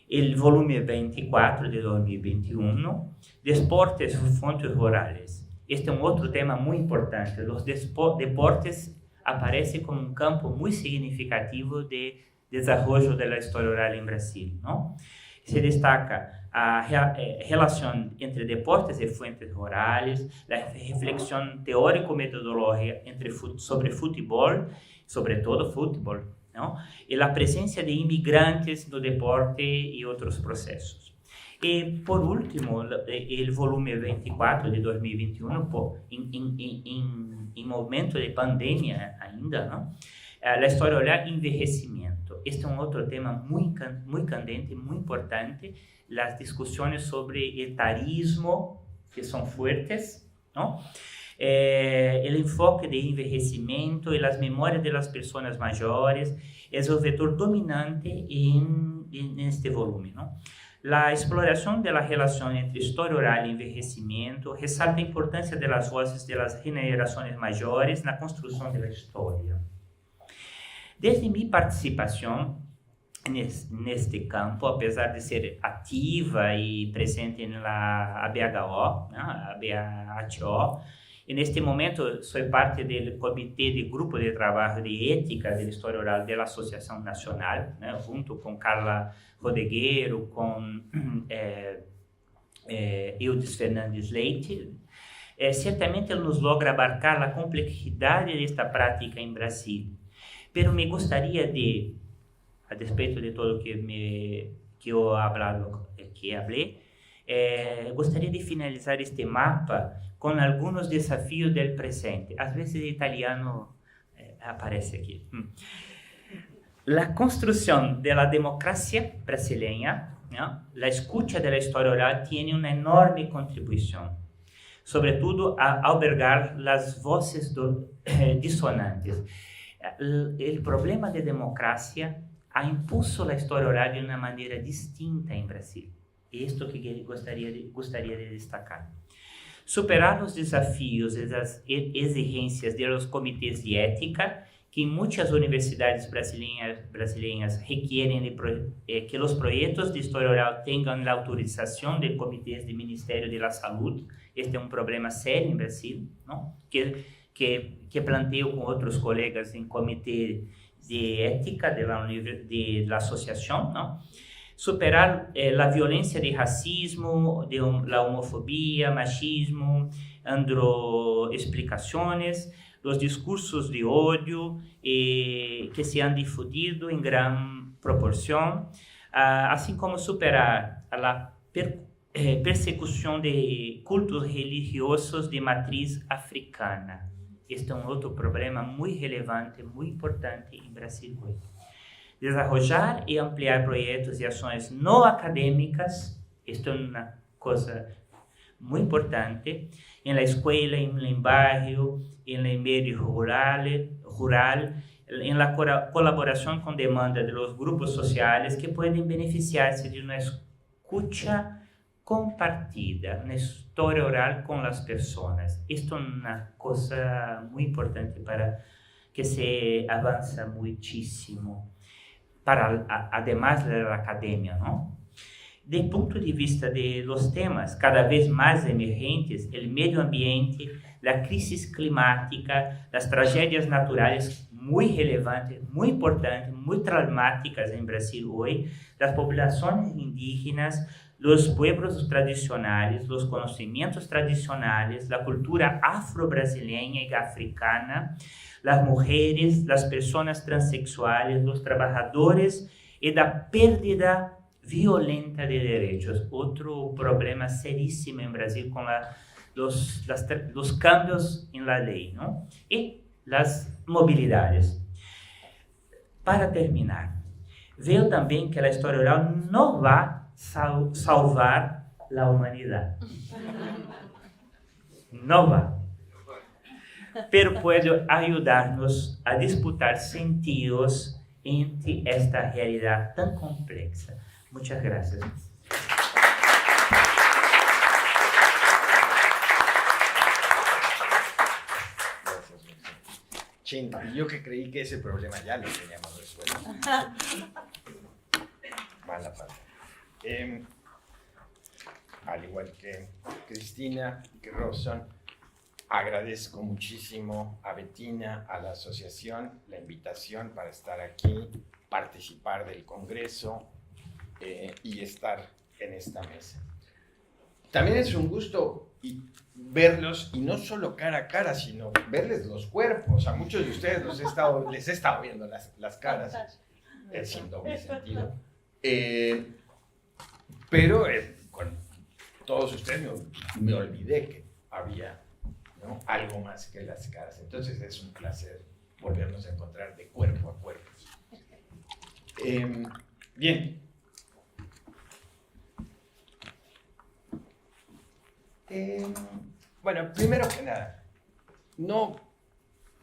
[SPEAKER 4] O volume 24 de 2021, Deportes e Fontes Rurales. Este é um outro tema muito importante. Os deportes aparecem como um campo muito significativo de desenvolvimento da história oral em Brasil, não? Se destaca a relação entre deportes e fontes orales, a reflexão teórico-metodológica sobre futebol, sobretudo futebol, não? E a presença de imigrantes no deporte e outros processos. E, por último, o volume 24 de 2021, em momento de pandemia ainda, não? A história oral e envelhecimento. Este é um outro tema muito candente, muito importante. As discussões sobre etarismo, que são fortes, não? O enfoque de envelhecimento e as memórias das pessoas maiores é o vetor dominante neste volume, não? A exploração da relação entre história oral e envelhecimento ressalta a importância das vozes das gerações maiores na construção da história. Desde minha participação neste campo, apesar de ser ativa e presente na ABHO, e neste momento sou parte do comitê de grupo de trabalho de ética da história oral da Associação Nacional, né, junto com Carla Rodegueiro, com Eudes Fernandes Leite. Certamente ele nos logra abarcar a complexidade desta prática em Brasil. Pero me gostaria de, a despeito de tudo que eu falei, gostaria de finalizar este mapa com alguns desafios do presente. Às vezes em italiano aparece aqui. A construção da democracia brasileira, a escuta da história oral tem uma enorme contribuição, sobretudo a albergar as vozes dissonantes. O problema da democracia ha impulso a história oral de uma maneira distinta em Brasil. É isto que gostaria de destacar. Superar os desafios e as exigências dos comitês de ética, que em muitas universidades brasileiras requerem que os projetos de história oral tenham a autorização de comitês do Ministério da Saúde. Este é um problema sério em Brasil, não? Que planteo com outros colegas em comitê de ética da associação, não? Superar a violência de racismo, a homofobia, machismo, androexplicações, los discursos de odio que se han difundido en gran proporción, así como superar a la persecución de cultos religiosos de matriz africana. Este es un otro problema muy relevante, muy importante en Brasil hoy. Desarrollar y ampliar proyectos y acciones no académicas, esto es una cosa muy importante, en la escuela, en el barrio, en el medio rural, en la colaboración con demanda de los grupos sociales que pueden beneficiarse de una escucha compartida, una historia oral con las personas. Esto es una cosa muy importante para que se avanza muchísimo, además de la academia, ¿no? Desde el punto de vista de los temas cada vez más emergentes, el medio ambiente, la crisis climática, las tragedias naturales muy relevantes, muy importantes, muy traumáticas en Brasil hoy, las poblaciones indígenas, los pueblos tradicionales, los conocimientos tradicionales, la cultura afro-brasileña y africana, las mujeres, las personas transexuales, los trabajadores y la pérdida violenta de derechos. Otro problema serísimo en Brasil con los cambios en la ley, ¿no? Y las movilidades. Para terminar, veo también que la historia oral no va a salvar la humanidad. No va. Pero puede ayudarnos a disputar sentidos entre esta realidad tan compleja. Muchas gracias.
[SPEAKER 5] Chinta, yo que creí que ese problema ya lo teníamos resuelto. Mala parte. Al igual que Cristina, que Robson, agradezco muchísimo a Bettina, a la asociación, la invitación para estar aquí, participar del Congreso y estar en esta mesa. También es un gusto verlos, y no solo cara a cara, sino verles los cuerpos. A muchos de ustedes les he estado viendo las caras, sin doble sentido. Pero con todos ustedes me olvidé que había, ¿no?, algo más que las caras. Entonces es un placer volvernos a encontrar de cuerpo a cuerpo. Bien. Bueno, primero que nada, no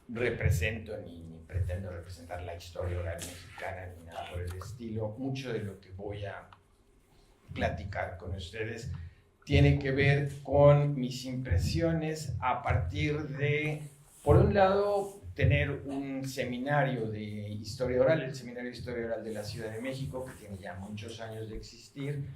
[SPEAKER 5] represento ni pretendo representar la historia oral mexicana ni nada por el estilo. Mucho de lo que voy a platicar con ustedes tiene que ver con mis impresiones a partir de, por un lado, tener un seminario de historia oral, el Seminario de Historia Oral de la Ciudad de México, que tiene ya muchos años de existir,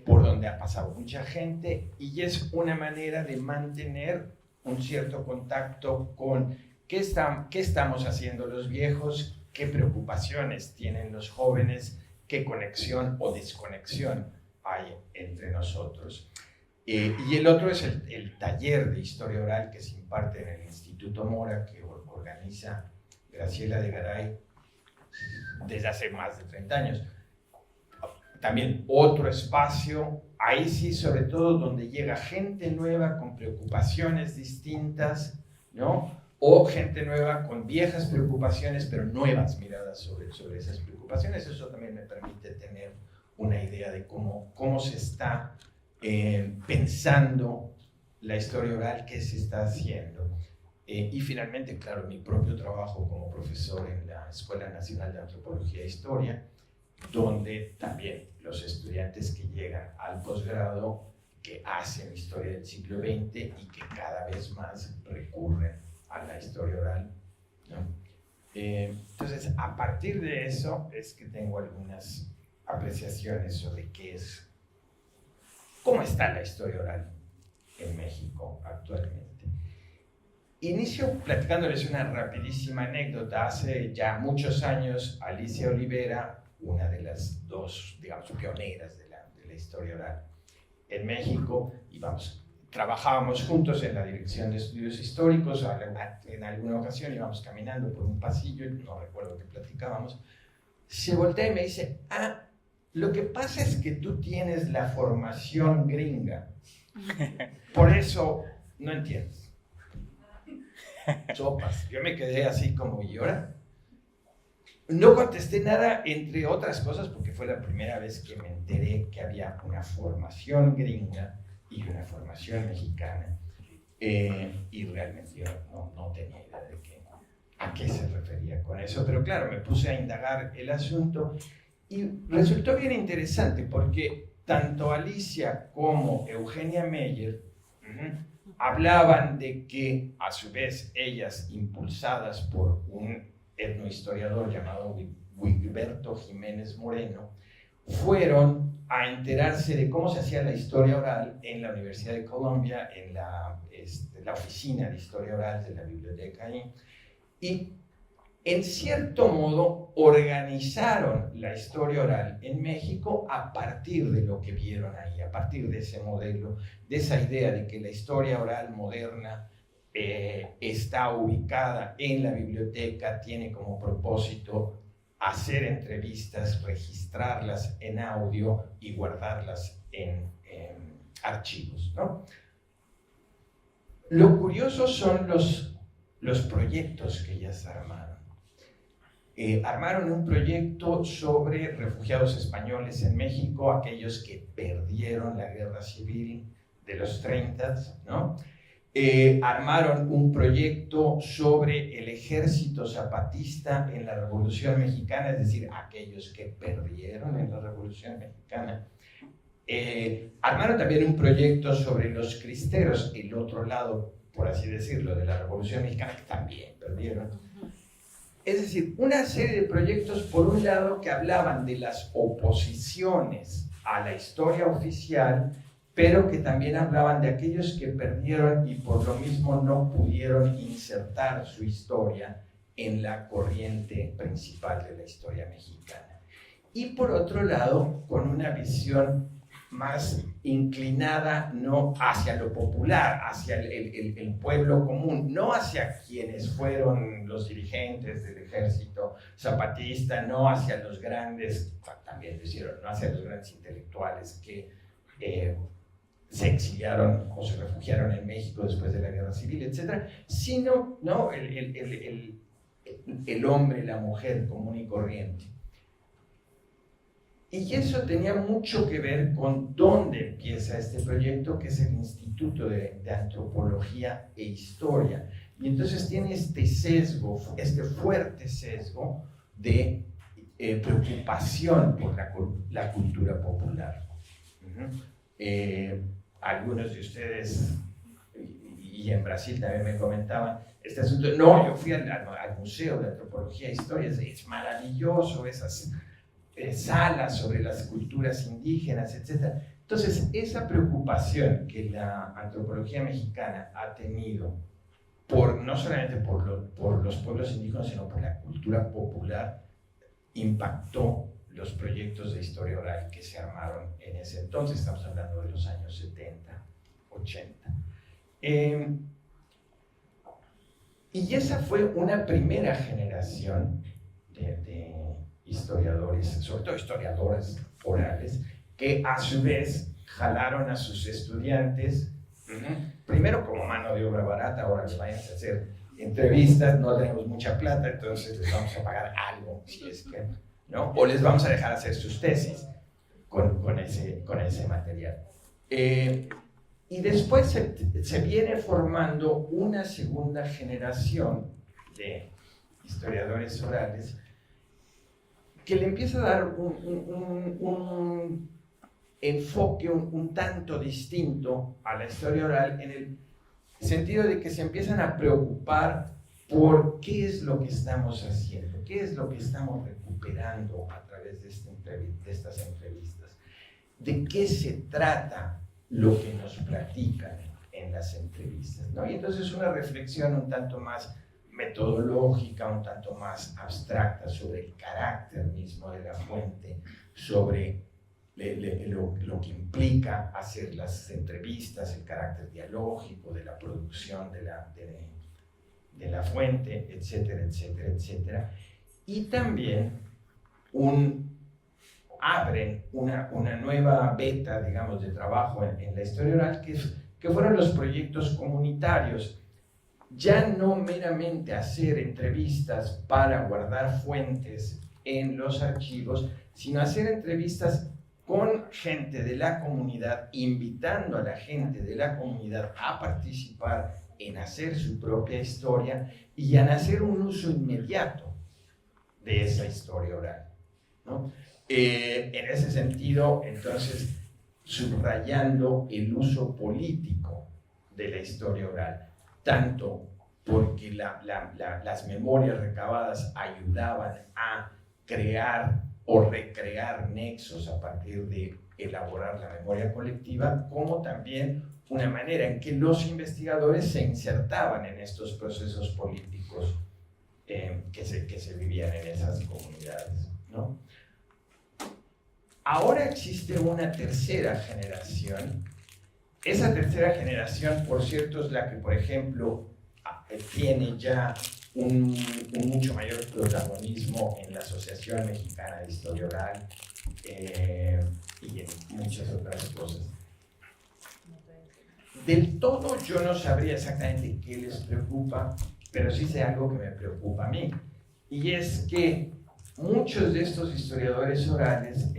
[SPEAKER 5] por donde ha pasado mucha gente, y es una manera de mantener un cierto contacto con qué estamos haciendo los viejos, qué preocupaciones tienen los jóvenes, qué conexión o desconexión hay entre nosotros. Y el otro es el taller de historia oral que se imparte en el Instituto Mora, que organiza Graciela de Garay desde hace más de 30 años. También otro espacio, ahí sí, sobre todo donde llega gente nueva con preocupaciones distintas, ¿no? O gente nueva con viejas preocupaciones, pero nuevas miradas sobre esas preocupaciones. Eso también me permite tener una idea de cómo se está pensando la historia oral, qué se está haciendo. Y finalmente, claro, mi propio trabajo como profesor en la Escuela Nacional de Antropología e Historia, donde también los estudiantes que llegan al posgrado, que hacen historia del siglo XX y que cada vez más recurren a la historia oral, ¿no? Entonces, a partir de eso es que tengo algunas apreciaciones sobre cómo está la historia oral en México actualmente. Inicio platicándoles una rapidísima anécdota. Hace ya muchos años, Alicia Olivera, una de las dos, digamos, pioneras de la historia oral en México, y vamos, trabajábamos juntos en la Dirección de Estudios Históricos, en alguna ocasión íbamos caminando por un pasillo, no recuerdo qué platicábamos, se voltea y me dice, lo que pasa es que tú tienes la formación gringa, por eso no entiendes. Sopas. Yo me quedé así como, ¿y ahora? No contesté nada, entre otras cosas, porque fue la primera vez que me enteré que había una formación gringa y una formación mexicana. Y realmente yo no tenía idea de a qué se refería con eso. Pero claro, me puse a indagar el asunto y resultó bien interesante porque tanto Alicia como Eugenia Meyer hablaban de que, a su vez, ellas, impulsadas por un etnohistoriador llamado Wigberto Jiménez Moreno, fueron a enterarse de cómo se hacía la historia oral en la Universidad de Columbia, en la oficina de historia oral de la biblioteca ahí, y en cierto modo organizaron la historia oral en México a partir de lo que vieron ahí, a partir de ese modelo, de esa idea de que la historia oral moderna está ubicada en la biblioteca, tiene como propósito hacer entrevistas, registrarlas en audio y guardarlas en archivos, ¿no? Lo curioso son los proyectos que ellas armaron. Armaron un proyecto sobre refugiados españoles en México, aquellos que perdieron la guerra civil de los 30, ¿no? Armaron un proyecto sobre el ejército zapatista en la Revolución Mexicana, es decir, aquellos que perdieron en la Revolución Mexicana. Armaron también un proyecto sobre los cristeros, el otro lado, por así decirlo, de la Revolución Mexicana, que también perdieron. Es decir, una serie de proyectos, por un lado, que hablaban de las oposiciones a la historia oficial, pero que también hablaban de aquellos que perdieron y por lo mismo no pudieron insertar su historia en la corriente principal de la historia mexicana. Y por otro lado, con una visión más inclinada no hacia lo popular, hacia el pueblo común, no hacia quienes fueron los dirigentes del ejército zapatista, no hacia los grandes, también lo hicieron, no hacia los grandes intelectuales que se exiliaron o se refugiaron en México después de la guerra civil, etc., sino ¿no? el hombre, la mujer común y corriente. Y eso tenía mucho que ver con dónde empieza este proyecto, que es el Instituto de Antropología e Historia. Y entonces tiene este sesgo, este fuerte sesgo de preocupación por la cultura popular. Algunos de ustedes, y en Brasil también me comentaban este asunto. No, yo fui al Museo de Antropología e Historia, es maravilloso esas salas sobre las culturas indígenas, etc. Entonces, esa preocupación que la antropología mexicana ha tenido, no solamente por los pueblos indígenas, sino por la cultura popular, impactó los proyectos de historia oral que se armaron en ese entonces. Estamos hablando de los años 70, 80. Y esa fue una primera generación de historiadores, sobre todo historiadoras orales, que a su vez jalaron a sus estudiantes, primero como mano de obra barata. Ahora les vayan a hacer entrevistas, no tenemos mucha plata, entonces les vamos a pagar algo, si es que, ¿no? O les vamos a dejar hacer sus tesis con ese material. Y después se viene formando una segunda generación de historiadores orales que le empieza a dar un enfoque un tanto distinto a la historia oral, en el sentido de que se empiezan a preocupar por qué es lo que estamos haciendo, qué es lo que estamos recuperando a través de estas entrevistas, de qué se trata lo que nos platican en las entrevistas, ¿no? Y entonces una reflexión un tanto más metodológica, un tanto más abstracta sobre el carácter mismo de la fuente, sobre lo que implica hacer las entrevistas, el carácter dialógico de la producción de la fuente, etcétera, etcétera, etcétera. Y también abren una nueva beta, digamos, de trabajo en la historia oral, que fueron los proyectos comunitarios. Ya no meramente hacer entrevistas para guardar fuentes en los archivos, sino hacer entrevistas con gente de la comunidad, invitando a la gente de la comunidad a participar en hacer su propia historia y en hacer un uso inmediato de esa historia oral, ¿no? En ese sentido, entonces, subrayando el uso político de la historia oral, tanto porque las memorias recabadas ayudaban a crear o recrear nexos a partir de elaborar la memoria colectiva, como también una manera en que los investigadores se insertaban en estos procesos políticos que se vivían en esas comunidades, ¿no? Ahora existe una tercera generación. Esa tercera generación, por cierto, es la que, por ejemplo, tiene ya un mucho mayor protagonismo en la Asociación Mexicana de Historia Oral y en muchas otras cosas. Del todo yo no sabría exactamente qué les preocupa, pero sí sé algo que me preocupa a mí, y es que muchos de estos historiadores orales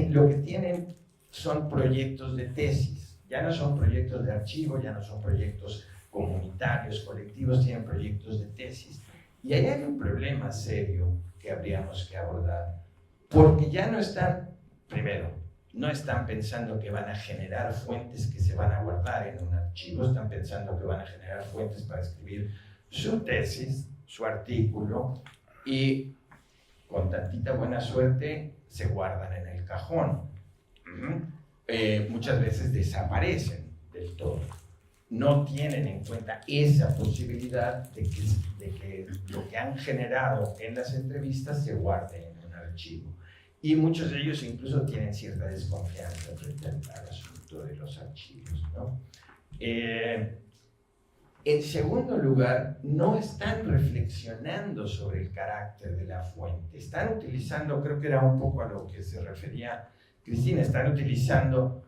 [SPEAKER 5] lo que tienen son proyectos de tesis, ya no son proyectos de archivo, ya no son proyectos comunitarios, colectivos, tienen proyectos de tesis. Y ahí hay un problema serio que habríamos que abordar, porque ya no están, primero, no están pensando que van a generar fuentes que se van a guardar en un archivo, están pensando que van a generar fuentes para escribir su tesis, su artículo, y con tantita buena suerte se guardan en el cajón. Muchas veces desaparecen del todo. No tienen en cuenta esa posibilidad de que lo que han generado en las entrevistas se guarde en un archivo. Y muchos de ellos incluso tienen cierta desconfianza frente al asunto de los archivos, ¿no? En segundo lugar, no están reflexionando sobre el carácter de la fuente. Están utilizando, creo que era un poco a lo que se refería Cristina, están utilizando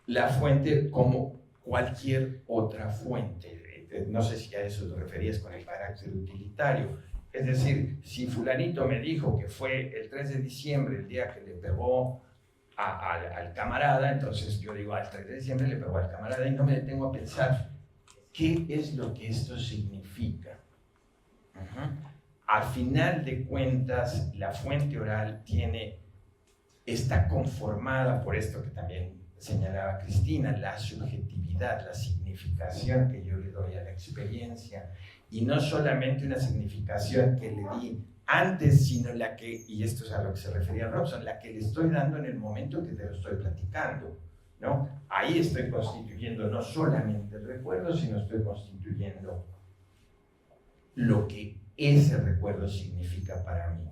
[SPEAKER 5] la fuente como cualquier otra fuente. No sé si a eso te referías con el carácter utilitario. Es decir, si fulanito me dijo que fue el 3 de diciembre el día que le pegó al camarada, entonces yo digo, al 3 de diciembre le pegó al camarada, y no me detengo a pensar qué es lo que esto significa. Al final de cuentas, la fuente oral está conformada por esto que también señalaba Cristina, la subjetividad, la significación que yo le doy a la experiencia, y no solamente una significación que le di antes, sino la que, y esto es a lo que se refería Robson, la que le estoy dando en el momento que te lo estoy platicando, ¿no? Ahí estoy constituyendo no solamente el recuerdo, sino estoy constituyendo lo que ese recuerdo significa para mí.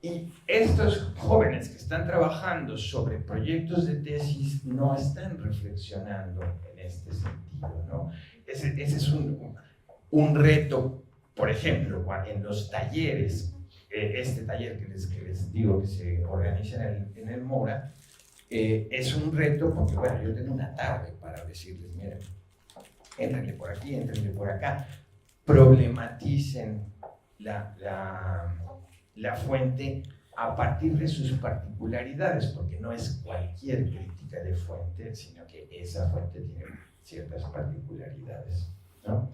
[SPEAKER 5] Y estos jóvenes que están trabajando sobre proyectos de tesis no están reflexionando en este sentido, ¿no? Ese es un reto, por ejemplo, en los talleres, este taller que les digo que se organiza en el Mora, es un reto porque, bueno, yo tengo una tarde para decirles, miren, éntrenle por aquí, éntrenle por acá, problematicen la fuente a partir de sus particularidades, porque no es cualquier crítica de fuente, sino que esa fuente tiene ciertas particularidades, ¿no?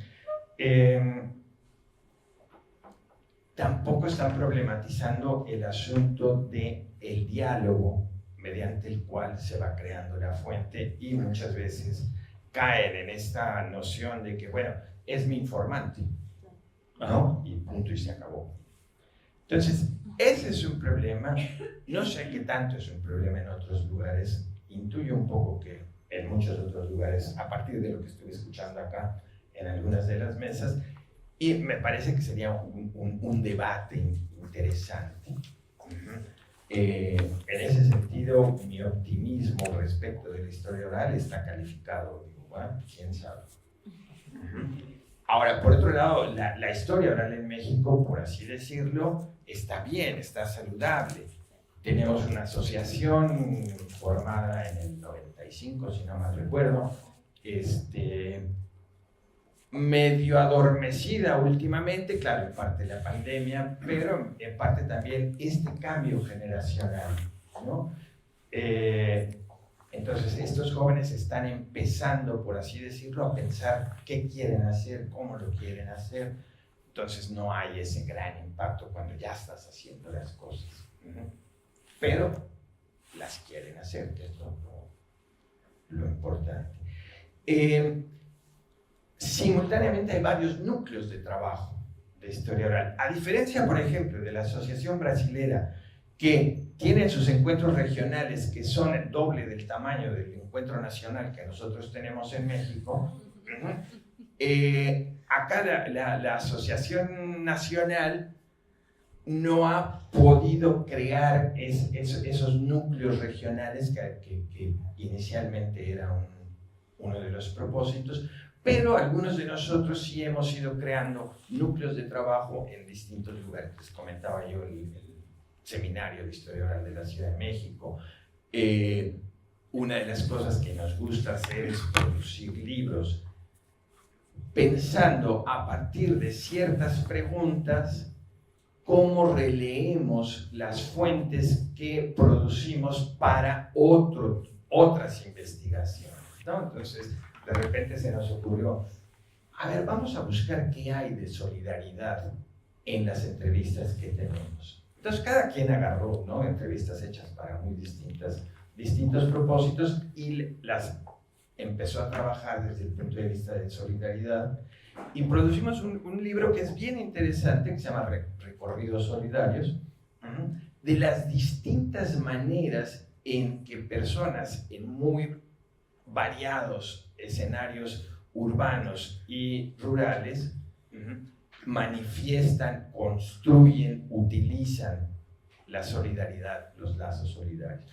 [SPEAKER 5] Tampoco están problematizando el asunto del diálogo mediante el cual se va creando la fuente, y muchas veces caen en esta noción de que, bueno, es mi informante, ¿no? Y punto y se acabó. Entonces, ese es un problema. No sé qué tanto es un problema en otros lugares. Intuyo un poco que en muchos otros lugares, a partir de lo que estuve escuchando acá en algunas de las mesas, y me parece que sería un debate interesante. En ese sentido, mi optimismo respecto de la historia oral está calificado. Digo, bueno, quién sabe. Ahora, por otro lado, la historia oral en México, por así decirlo, está bien, está saludable. Tenemos una asociación formada en el 95, si no mal recuerdo, medio adormecida últimamente, claro, en parte la pandemia, pero en parte también este cambio generacional, ¿no? Entonces, estos jóvenes están empezando, por así decirlo, a pensar qué quieren hacer, cómo lo quieren hacer. Entonces, no hay ese gran impacto cuando ya estás haciendo las cosas. Pero las quieren hacer, que es lo importante. Simultáneamente hay varios núcleos de trabajo de historia oral. A diferencia, por ejemplo, de la Asociación Brasilera, que tienen sus encuentros regionales que son el doble del tamaño del encuentro nacional que nosotros tenemos en México, acá la Asociación Nacional no ha podido crear esos núcleos regionales que inicialmente era uno de los propósitos, pero algunos de nosotros sí hemos ido creando núcleos de trabajo en distintos lugares. Les comentaba yo el Seminario de Historia Oral de la Ciudad de México. Una de las cosas que nos gusta hacer es producir libros pensando a partir de ciertas preguntas cómo releemos las fuentes que producimos para otras investigaciones, ¿no? Entonces, de repente se nos ocurrió, a ver, vamos a buscar qué hay de solidaridad en las entrevistas que tenemos. Entonces, cada quien agarró, ¿no?, entrevistas hechas para muy distintos propósitos y las empezó a trabajar desde el punto de vista de solidaridad. Y producimos un libro que es bien interesante, que se llama Recorridos Solidarios, de las distintas maneras en que personas en muy variados escenarios urbanos y rurales manifiestan, construyen, utilizan la solidaridad, los lazos solidarios.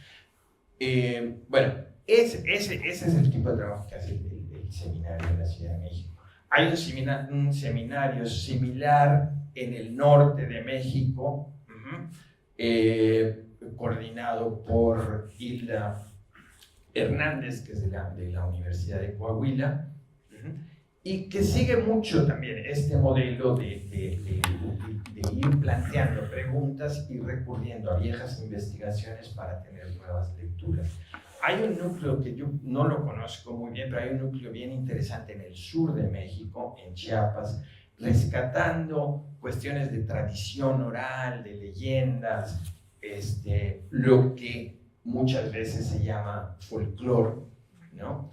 [SPEAKER 5] Bueno, ese es el tipo de trabajo que hace el seminario en la Ciudad de México. Hay un seminario similar en el norte de México, coordinado por Hilda Hernández, que es de la Universidad de Coahuila, y que sigue mucho también este modelo de ir planteando preguntas y recurriendo a viejas investigaciones para tener nuevas lecturas. Hay un núcleo que yo no lo conozco muy bien, pero hay un núcleo bien interesante en el sur de México, en Chiapas, rescatando cuestiones de tradición oral, de leyendas, lo que muchas veces se llama folclore, ¿no?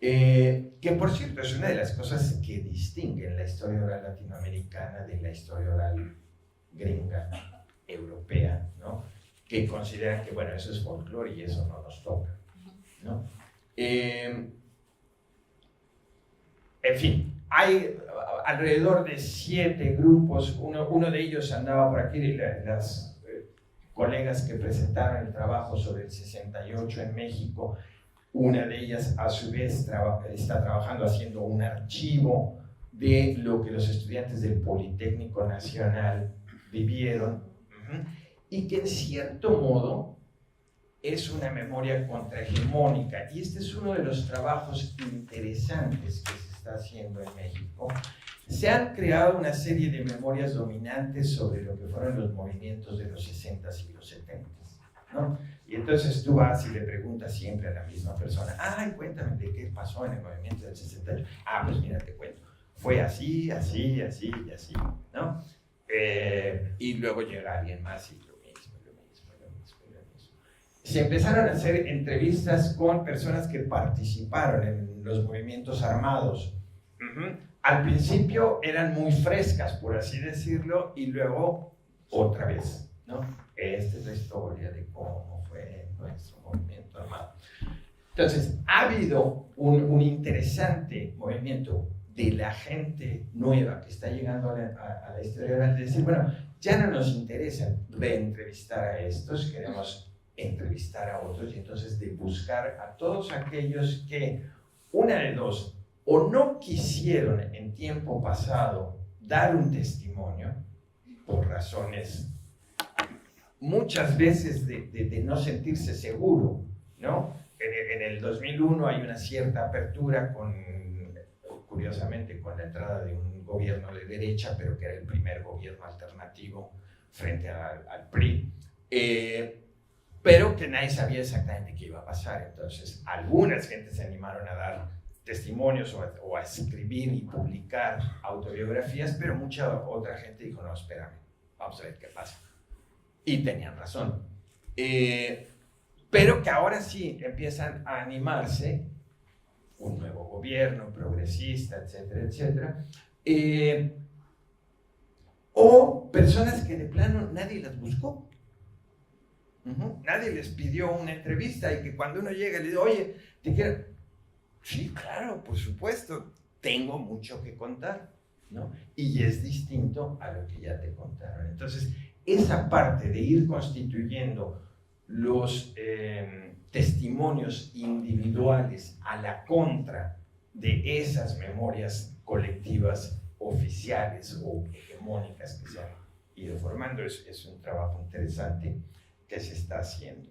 [SPEAKER 5] Que por cierto es una de las cosas que distinguen la historia oral latinoamericana de la historia oral gringa, europea, ¿no? Que consideran que, bueno, eso es folclore y eso no nos toca, ¿no? En fin, hay alrededor de 7 grupos, uno de ellos andaba por aquí, las colegas que presentaron el trabajo sobre el 68 en México. Una de ellas, a su vez, está trabajando haciendo un archivo de lo que los estudiantes del Politécnico Nacional vivieron, y que en cierto modo es una memoria contrahegemónica. Y este es uno de los trabajos interesantes que se está haciendo en México. Se han creado una serie de memorias dominantes sobre lo que fueron los movimientos de los 60s y los 70s, ¿no? Y entonces tú vas y le preguntas siempre a la misma persona, ay, cuéntame de qué pasó en el movimiento del 68. Ah, pues mira, te cuento. Fue así, así, así y así, ¿no? Y luego llega alguien más y lo mismo. Se empezaron a hacer entrevistas con personas que participaron en los movimientos armados. Al principio eran muy frescas, por así decirlo, y luego otra vez, ¿no? Esta es la historia de cómo fue nuestro movimiento armado. Entonces, ha habido un interesante movimiento de la gente nueva que está llegando a la historia oral, de decir, bueno, ya no nos interesa reentrevistar a estos, queremos entrevistar a otros, y entonces de buscar a todos aquellos que, una de dos, o no quisieron en tiempo pasado dar un testimonio, por razones muchas veces de no sentirse seguro, ¿no? En el 2001 hay una cierta apertura curiosamente, con la entrada de un gobierno de derecha, pero que era el primer gobierno alternativo frente al PRI, pero que nadie sabía exactamente qué iba a pasar. Entonces, algunas gentes se animaron a dar testimonios o a escribir y publicar autobiografías, pero mucha otra gente dijo, no, espérame, vamos a ver qué pasa. Y tenían razón. Pero que ahora sí empiezan a animarse, un nuevo gobierno progresista, etcétera, etcétera, o personas que de plano nadie las buscó. Nadie les pidió una entrevista, y que cuando uno llega le dice, oye, ¿te quiero? Sí, claro, por supuesto, tengo mucho que contar, ¿no? Y es distinto a lo que ya te contaron. Entonces, esa parte de ir constituyendo los testimonios individuales a la contra de esas memorias colectivas oficiales o hegemónicas que se han ido formando es un trabajo interesante que se está haciendo.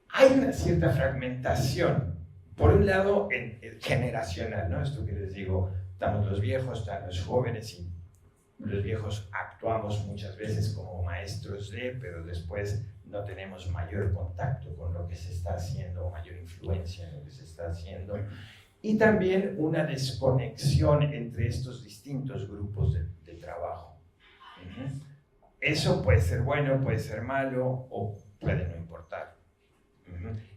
[SPEAKER 5] Hay una cierta fragmentación, por un lado generacional, ¿no? Esto que les digo, estamos los viejos, están los jóvenes, y los viejos actuamos muchas veces como maestros pero después no tenemos mayor contacto con lo que se está haciendo, mayor influencia en lo que se está haciendo, y también una desconexión entre estos distintos grupos de trabajo. Eso puede ser bueno, puede ser malo, o puede no importar.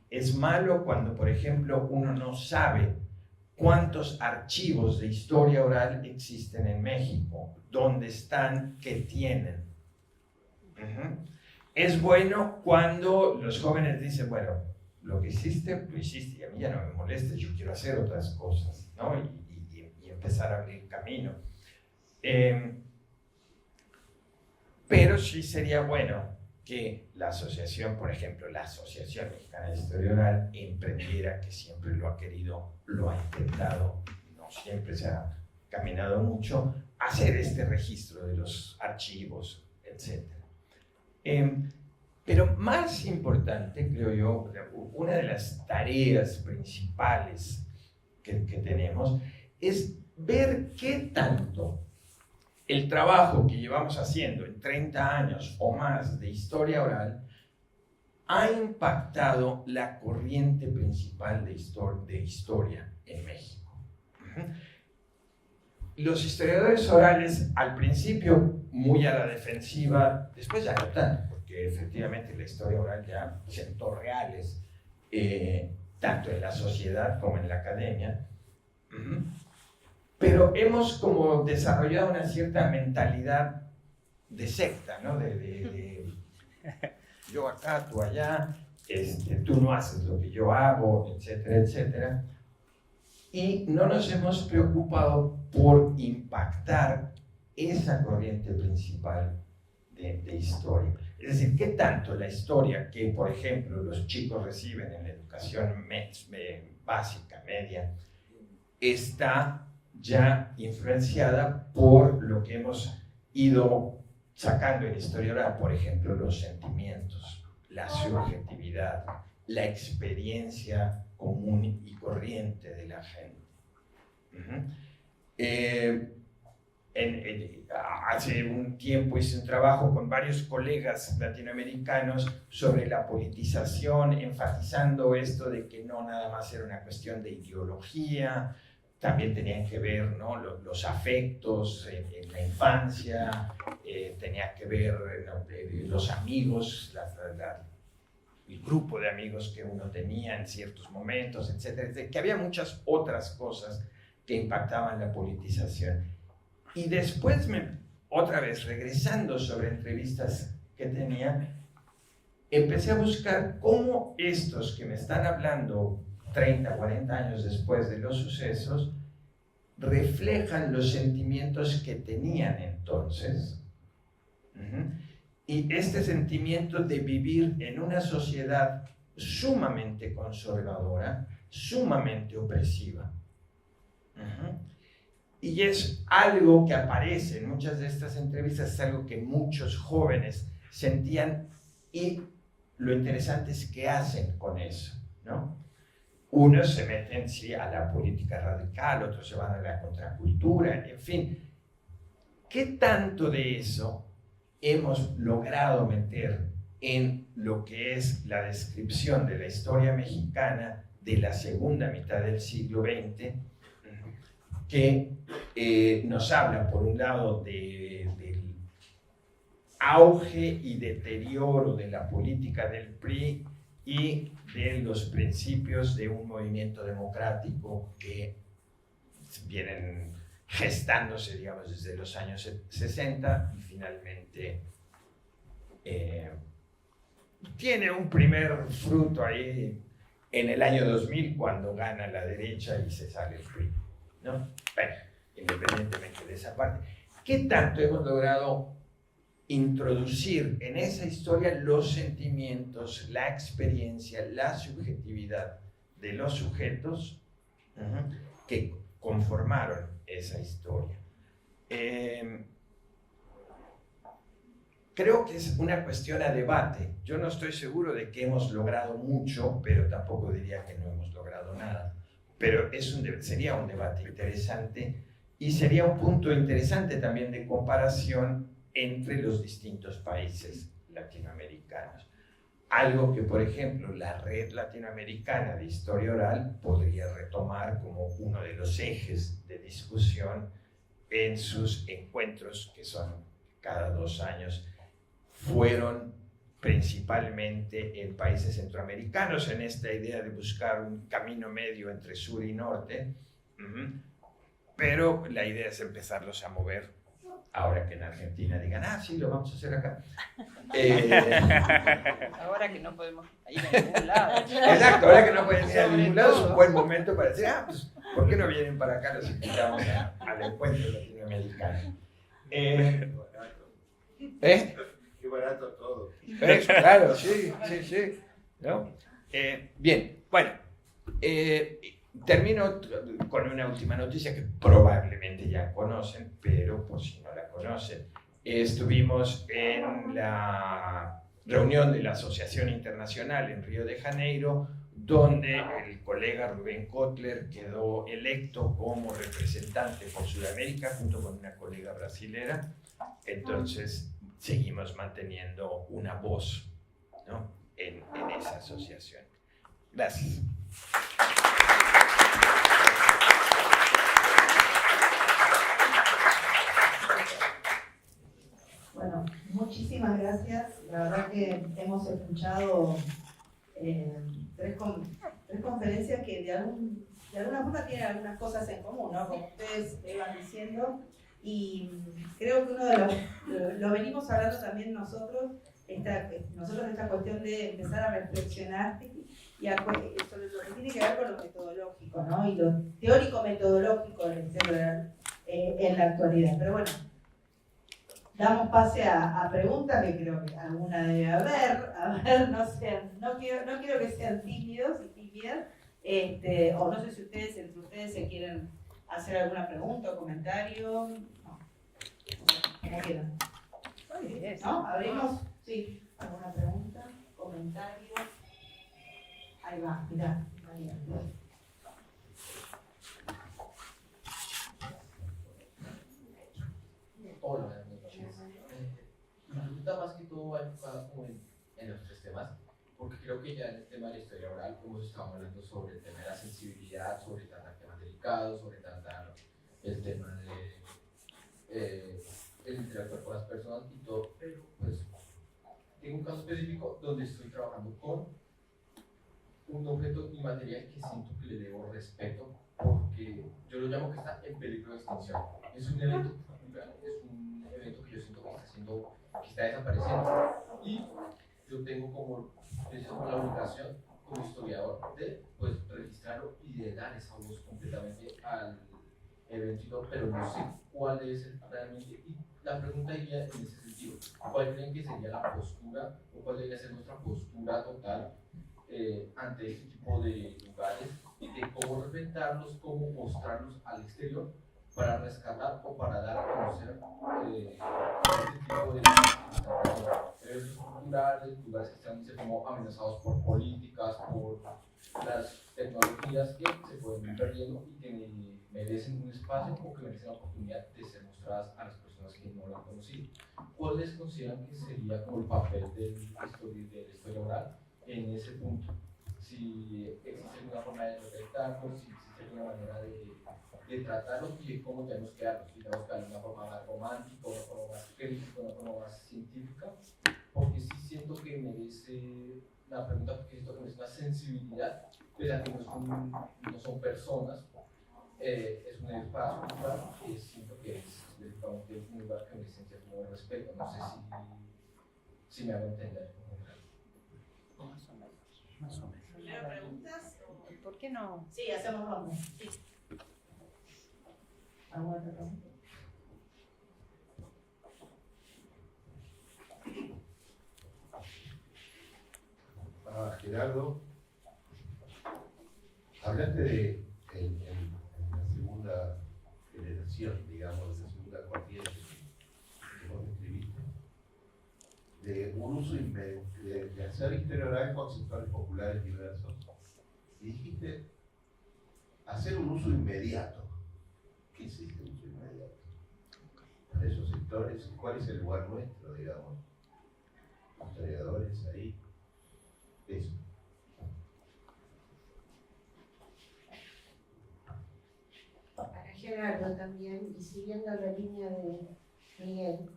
[SPEAKER 5] Es malo cuando, por ejemplo, uno no sabe cuántos archivos de historia oral existen en México, dónde están, qué tienen. Es bueno cuando los jóvenes dicen, bueno, lo que hiciste, lo hiciste, y a mí ya no me molesta, yo quiero hacer otras cosas, ¿no? Y empezar a abrir camino. Pero sí sería bueno que la asociación, por ejemplo, la Asociación Mexicana de Historia Oral, emprendiera, que siempre lo ha querido, lo ha intentado, no siempre se ha caminado mucho, hacer este registro de los archivos, etc. Pero más importante, creo yo, una de las tareas principales que tenemos es ver qué tanto el trabajo que llevamos haciendo en 30 años o más de historia oral ha impactado la corriente principal de historia en México. Los historiadores orales, al principio muy a la defensiva, después ya no tanto, porque efectivamente la historia oral ya sentó reales, tanto en la sociedad como en la academia. Pero hemos como desarrollado una cierta mentalidad de secta, ¿no? De yo acá, tú allá, tú no haces lo que yo hago, etcétera, etcétera. Y no nos hemos preocupado por impactar esa corriente principal de historia. Es decir, ¿qué tanto la historia que, por ejemplo, los chicos reciben en la educación básica, media, está ya influenciada por lo que hemos ido sacando en historia oral, por ejemplo, los sentimientos, la subjetividad, la experiencia común y corriente de la gente. Hace un tiempo hice un trabajo con varios colegas latinoamericanos sobre la politización, enfatizando esto de que no nada más era una cuestión de ideología, también tenían que ver, ¿no? los afectos en la infancia, tenía que ver los amigos, el grupo de amigos que uno tenía en ciertos momentos, etcétera, etcétera, que había muchas otras cosas que impactaban la politización. Y después, otra vez, regresando sobre entrevistas que tenía, empecé a buscar cómo estos que me están hablando 30, 40 años después de los sucesos, reflejan los sentimientos que tenían entonces. Y este sentimiento de vivir en una sociedad sumamente conservadora, sumamente opresiva. Y es algo que aparece en muchas de estas entrevistas, es algo que muchos jóvenes sentían, y lo interesante es qué hacen con eso, ¿no? Unos se meten, sí, a la política radical, otros se van a la contracultura, en fin. ¿Qué tanto de eso hemos logrado meter en lo que es la descripción de la historia mexicana de la segunda mitad del siglo XX, que nos habla, por un lado, del auge y deterioro de la política del PRI y de los principios de un movimiento democrático que vienen gestándose, digamos, desde los años 60 y finalmente tiene un primer fruto ahí en el año 2000 cuando gana la derecha y se sale el PRI, ¿no? Bueno, independientemente de esa parte, ¿qué tanto hemos logrado introducir en esa historia los sentimientos, la experiencia, la subjetividad de los sujetos que conformaron esa historia? Creo que es una cuestión a debate. Yo no estoy seguro de que hemos logrado mucho, pero tampoco diría que no hemos logrado nada. Pero sería un debate interesante y sería un punto interesante también de comparación entre los distintos países latinoamericanos. Algo que, por ejemplo, la Red Latinoamericana de Historia Oral podría retomar como uno de los ejes de discusión en sus encuentros, que son cada 2 años, fueron principalmente en países centroamericanos, en esta idea de buscar un camino medio entre sur y norte, pero la idea es empezarlos a mover ahora que en Argentina digan, sí, lo vamos a hacer acá.
[SPEAKER 2] Ahora que no podemos ir a ningún lado.
[SPEAKER 5] Exacto, ahora que no pueden ir a ningún lado es un buen momento para decir, pues, ¿por qué no vienen para acá? Los invitamos al encuentro latinoamericano.
[SPEAKER 6] Qué barato todo.
[SPEAKER 5] Claro, sí. ¿No? Bien, bueno, termino con una última noticia que probablemente ya conocen, pero por si no la conocen. Estuvimos en la reunión de la Asociación Internacional en Río de Janeiro, donde el colega Rubén Kotler quedó electo como representante por Sudamérica junto con una colega brasilera. Entonces, seguimos manteniendo una voz, ¿no?, en esa asociación. Gracias.
[SPEAKER 1] Bueno, muchísimas gracias. La verdad que hemos escuchado 3 conferencias que de alguna forma tienen algunas cosas en común, ¿no? Como ustedes iban diciendo. Y creo que uno de lo venimos hablando también nosotros esta cuestión de empezar a reflexionar sobre lo que tiene que ver con lo metodológico, ¿no? Y lo teórico-metodológico de la historia oral en la actualidad. Pero bueno, damos pase a preguntas que creo que alguna debe haber. A ver, no quiero que sean tímidos y tímidas, o no sé si entre ustedes se quieren hacer alguna pregunta o comentario. No, como quieran. ¿No? ¿Abrimos? Sí. ¿Alguna pregunta? ¿Comentario? Ahí va, mirá. María.
[SPEAKER 7] Hola, buenas noches. Mi pregunta más que todo va enfocada como en los 3 temas, porque creo que ya en el tema de la historia oral hemos estado hablando sobre el tema de la sensibilidad, sobre tratar temas delicados, sobre tratar el tema de el interactuar con las personas y todo, pero pues tengo un caso específico donde estoy trabajando con un objeto inmaterial que siento que le debo respeto, porque yo lo llamo que está en peligro de extinción. Es un evento que yo siento que está desapareciendo, y yo tengo como la obligación como historiador de pues registrarlo y de dar esa voz completamente eventos y todo, pero no sé cuál es realmente. Y la pregunta iría en ese sentido: ¿cuál creen que sería la postura o cuál debería ser nuestra postura total ante este tipo de lugares y de cómo respetarlos, cómo mostrarlos al exterior para rescatar o para dar a conocer este tipo de eventos culturales, lugares que están como amenazados por políticas, por las tecnologías que se pueden ir perdiendo y que merecen un espacio o que merecen la oportunidad de ser mostradas a las personas que no la han conocido? ¿Cuáles consideran que sería como el papel de la historia oral en ese punto? Si existe alguna forma de detectarlos, si existe alguna manera de tratarlos y de cómo tenemos que darlos, si tenemos que darlos de una forma más romántica, una forma más crítica, una forma más científica, porque sí siento que merece la pregunta, porque siento que merece una sensibilidad, pese a que no son personas, es un espacio cultural que siento que es definitivamente un lugar que merece cierto respeto. No sé si me hago entender.
[SPEAKER 2] Más o menos.
[SPEAKER 1] ¿Primero preguntas?
[SPEAKER 2] ¿Por qué no?
[SPEAKER 1] Sí, hacemos ronda. Sí. ¿Alguna otra pregunta?
[SPEAKER 6] Gerardo, hablaste de en la segunda generación, digamos, de la segunda cuartilla que vos escribiste, de un uso de hacer historia oral con sectores populares diversos, y dijiste hacer un uso inmediato. ¿Qué es este uso inmediato? Para esos sectores, ¿cuál es el lugar nuestro, digamos? Historiadores ahí. Eso.
[SPEAKER 8] Para Gerardo también, y siguiendo la línea de Miguel,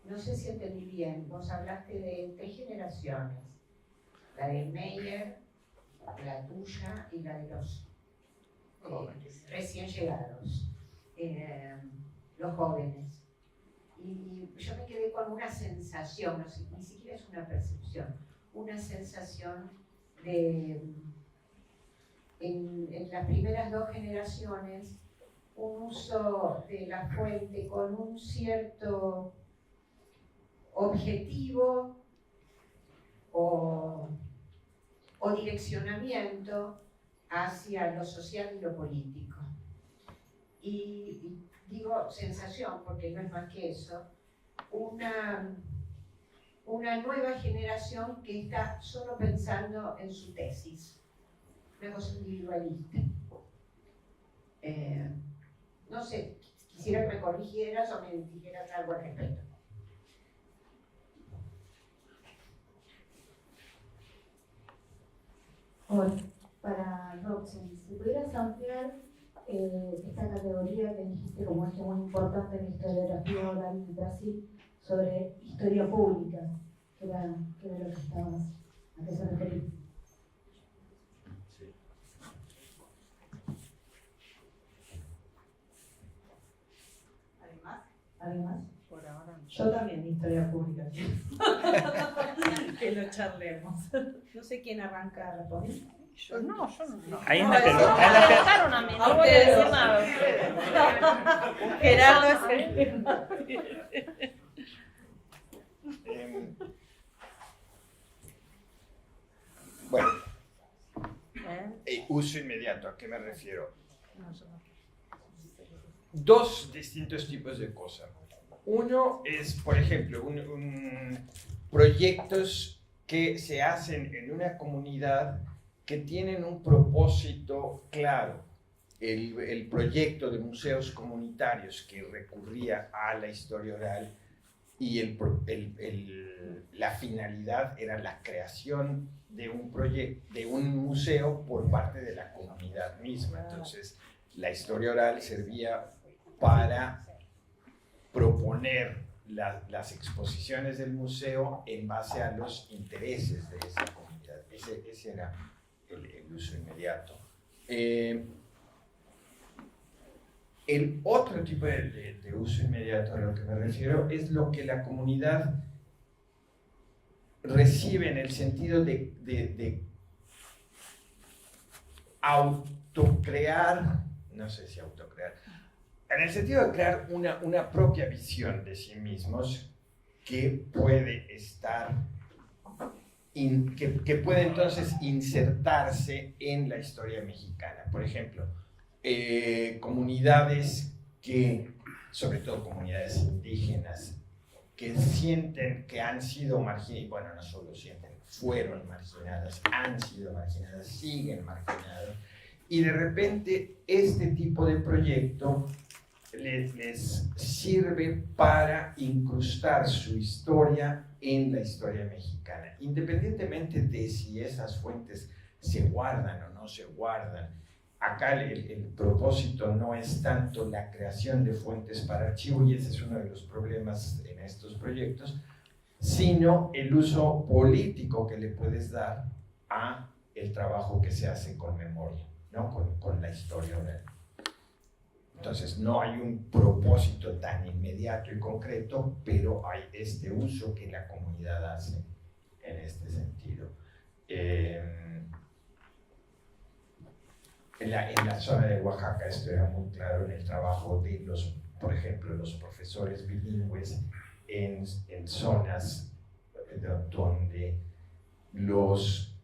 [SPEAKER 8] no sé si entendí bien, vos hablaste de 3 generaciones, la de Meyer, la tuya y la de los recién llegados, los jóvenes. Y yo me quedé con una sensación, no sé, ni siquiera es una percepción, una sensación de, en las primeras 2 generaciones, un uso de la fuente con un cierto objetivo o direccionamiento hacia lo social y lo político. Y digo sensación porque no es más que eso, una nueva generación que está solo pensando en su tesis, una cosa individualista. No sé, quisiera que me corrigieras o me dijeras algo al respecto.
[SPEAKER 9] Hola, para Roxanne, si pudieras ampliar esta categoría que dijiste como eje muy importante en la historiografía oral en Brasil, sobre historia pública, que era lo que estabas, a qué se refería.
[SPEAKER 3] Sí.
[SPEAKER 1] ¿Además?
[SPEAKER 2] Por ahora no.
[SPEAKER 1] Yo también, historia pública. Que lo charlemos. No sé quién arranca a responder.
[SPEAKER 2] Yo no.
[SPEAKER 4] Hay
[SPEAKER 2] No,
[SPEAKER 4] una
[SPEAKER 2] me
[SPEAKER 4] pregunta.
[SPEAKER 2] preguntaron a mí, no voy a decir nada.
[SPEAKER 1] Gerardo
[SPEAKER 5] Bueno,
[SPEAKER 2] ¿Eh?
[SPEAKER 5] uso inmediato, ¿a qué me refiero?
[SPEAKER 2] No sé.
[SPEAKER 5] 2 distintos tipos de cosas. Uno es, por ejemplo, proyectos que se hacen en una comunidad que tienen un propósito claro. El proyecto de museos comunitarios que recurría a la historia oral y la finalidad era la creación de un museo por parte de la comunidad misma. Entonces, la historia oral servía para proponer las exposiciones del museo en base a los intereses de esa comunidad. Ese era el uso inmediato. El otro tipo de uso inmediato a lo que me refiero es lo que la comunidad recibe en el sentido de autocrear, no sé si autocrear, En el sentido de crear una propia visión de sí mismos que puede estar, que puede entonces insertarse en la historia mexicana. Por ejemplo, comunidades que, sobre todo comunidades indígenas, que sienten que han sido marginadas, bueno, no solo sienten, fueron marginadas, han sido marginadas, siguen marginadas, y de repente este tipo de proyecto les sirve para incrustar su historia en la historia mexicana, independientemente de si esas fuentes se guardan o no se guardan. Acá el propósito no es tanto la creación de fuentes para archivo, y ese es uno de los problemas en estos proyectos, sino el uso político que le puedes dar a el trabajo que se hace con memoria, ¿no? con la historia oral. Entonces no hay un propósito tan inmediato y concreto, pero hay este uso que la comunidad hace en este sentido. En la zona de Oaxaca esto era muy claro en el trabajo de por ejemplo, los profesores bilingües en zonas donde los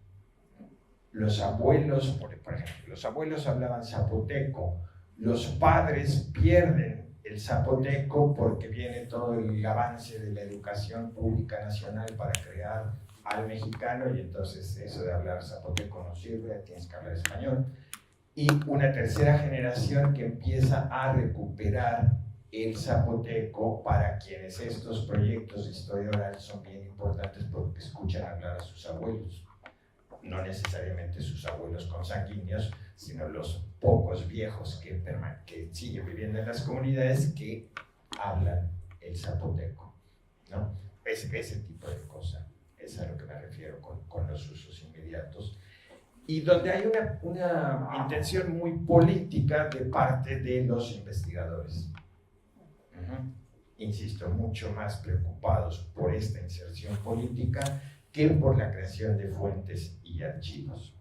[SPEAKER 5] abuelos, por ejemplo, los abuelos hablaban zapoteco, los padres pierden el zapoteco porque viene todo el avance de la educación pública nacional para crear al mexicano, y entonces eso de hablar zapoteco no sirve, tienes que hablar español. Y una tercera generación que empieza a recuperar el zapoteco, para quienes estos proyectos de historia oral son bien importantes porque escuchan hablar a sus abuelos. No necesariamente sus abuelos consanguíneos, sino los pocos viejos que siguen viviendo en las comunidades que hablan el zapoteco, ¿no? Ese tipo de cosas, es a lo que me refiero con los usos inmediatos. Y donde hay una intención muy política de parte de los investigadores. Insisto, mucho más preocupados por esta inserción política que por la creación de fuentes y archivos.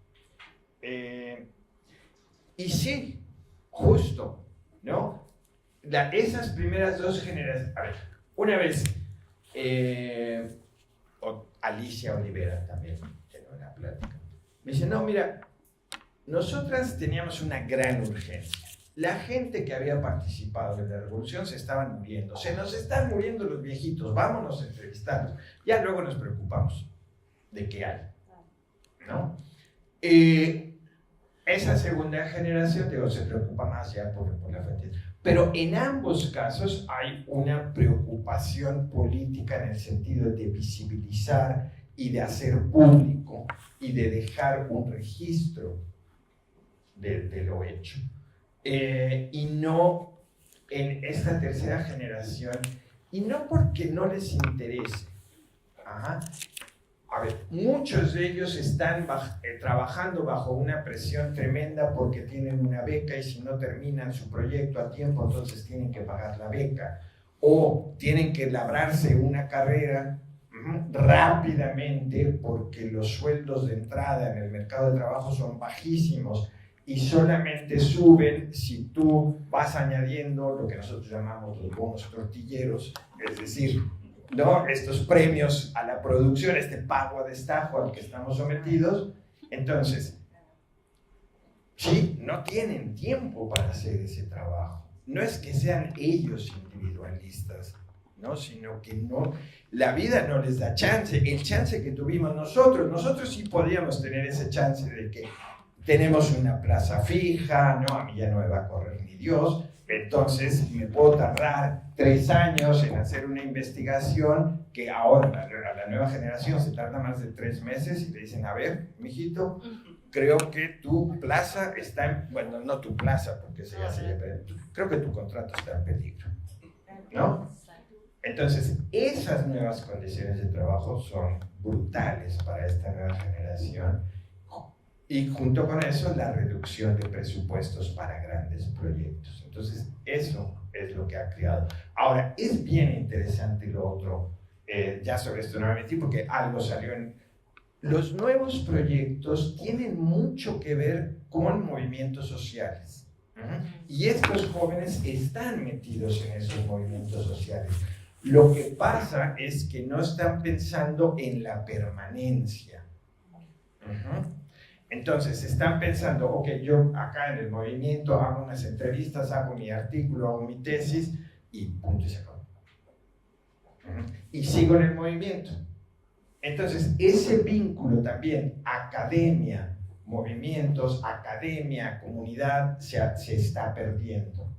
[SPEAKER 5] Y sí, justo, ¿no? Esas primeras dos generaciones. A ver, una vez, Alicia Olivera también en una plática, me dice, no, mira, nosotras teníamos una gran urgencia. La gente que había participado en la revolución se estaban muriendo. Se nos están muriendo los viejitos, vámonos a entrevistarlos. Ya luego nos preocupamos de qué hay, ¿no? Esa segunda generación, digo, se preocupa más ya por la fuente. Pero en ambos casos hay una preocupación política en el sentido de visibilizar y de hacer público y de dejar un registro de lo hecho. Y no en esta tercera generación, y no porque no les interese. A ver, muchos de ellos están trabajando bajo una presión tremenda porque tienen una beca y si no terminan su proyecto a tiempo, entonces tienen que pagar la beca. O tienen que labrarse una carrera rápidamente porque los sueldos de entrada en el mercado de trabajo son bajísimos y solamente suben si tú vas añadiendo lo que nosotros llamamos los bonos tortilleros, es decir, ¿no? Estos premios a la producción, este pago a destajo al que estamos sometidos. Entonces, sí, no tienen tiempo para hacer ese trabajo. No es que sean ellos individualistas, ¿no? Sino que no, la vida no les da chance. El chance que tuvimos nosotros sí podíamos tener ese chance de que tenemos una plaza fija, ¿no? A mí ya no me va a correr ni Dios, entonces me puedo tardar 3 años en hacer una investigación que ahora a la nueva generación se tarda más de 3 meses y le dicen, a ver, mijito, creo que tu plaza está bueno, no tu plaza, porque se ya creo que tu contrato está en peligro, ¿no? Entonces, esas nuevas condiciones de trabajo son brutales para esta nueva generación. Y junto con eso, la reducción de presupuestos para grandes proyectos. Entonces, eso es lo que ha creado. Ahora, es bien interesante lo otro, ya sobre esto no me metí porque algo salió en... Los nuevos proyectos tienen mucho que ver con movimientos sociales. Y estos jóvenes están metidos en esos movimientos sociales. Lo que pasa es que no están pensando en la permanencia. Entonces, están pensando, ok, yo acá en el movimiento hago unas entrevistas, hago mi artículo, hago mi tesis y punto y se acabó. Y sigo en el movimiento. Entonces, ese vínculo también, academia, movimientos, academia, comunidad, se está perdiendo.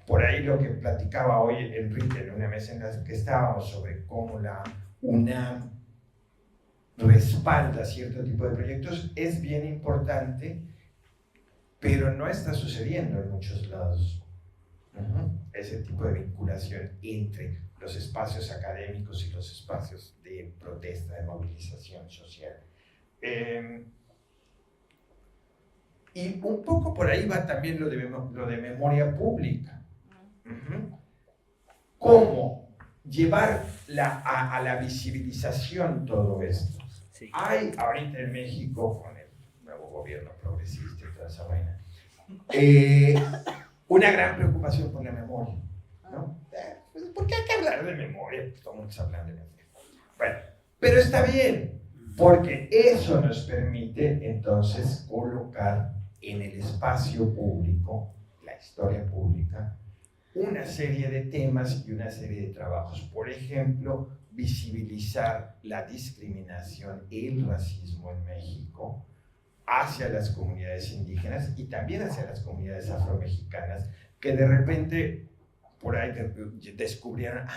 [SPEAKER 5] Por ahí lo que platicaba hoy Enrique en una mesa en la que estábamos sobre cómo la UNAM respalda cierto tipo de proyectos es bien importante, pero no está sucediendo en muchos lados. Ese tipo de vinculación entre los espacios académicos y los espacios de protesta, de movilización social. Y un poco por ahí va también lo de memoria pública. ¿Cómo llevar a la visibilización todo esto?
[SPEAKER 4] Sí.
[SPEAKER 5] Hay ahorita en México, con el nuevo gobierno progresista y toda esa vaina, una gran preocupación por la memoria, ¿no? Pues, ¿por qué hay que hablar de memoria? Todo el mundo está hablando de memoria. Bueno, pero está bien, porque eso nos permite entonces colocar en el espacio público, la historia pública, una serie de temas y una serie de trabajos. Por ejemplo, visibilizar la discriminación, el racismo en México hacia las comunidades indígenas y también hacia las comunidades afromexicanas, que de repente por ahí descubrieron,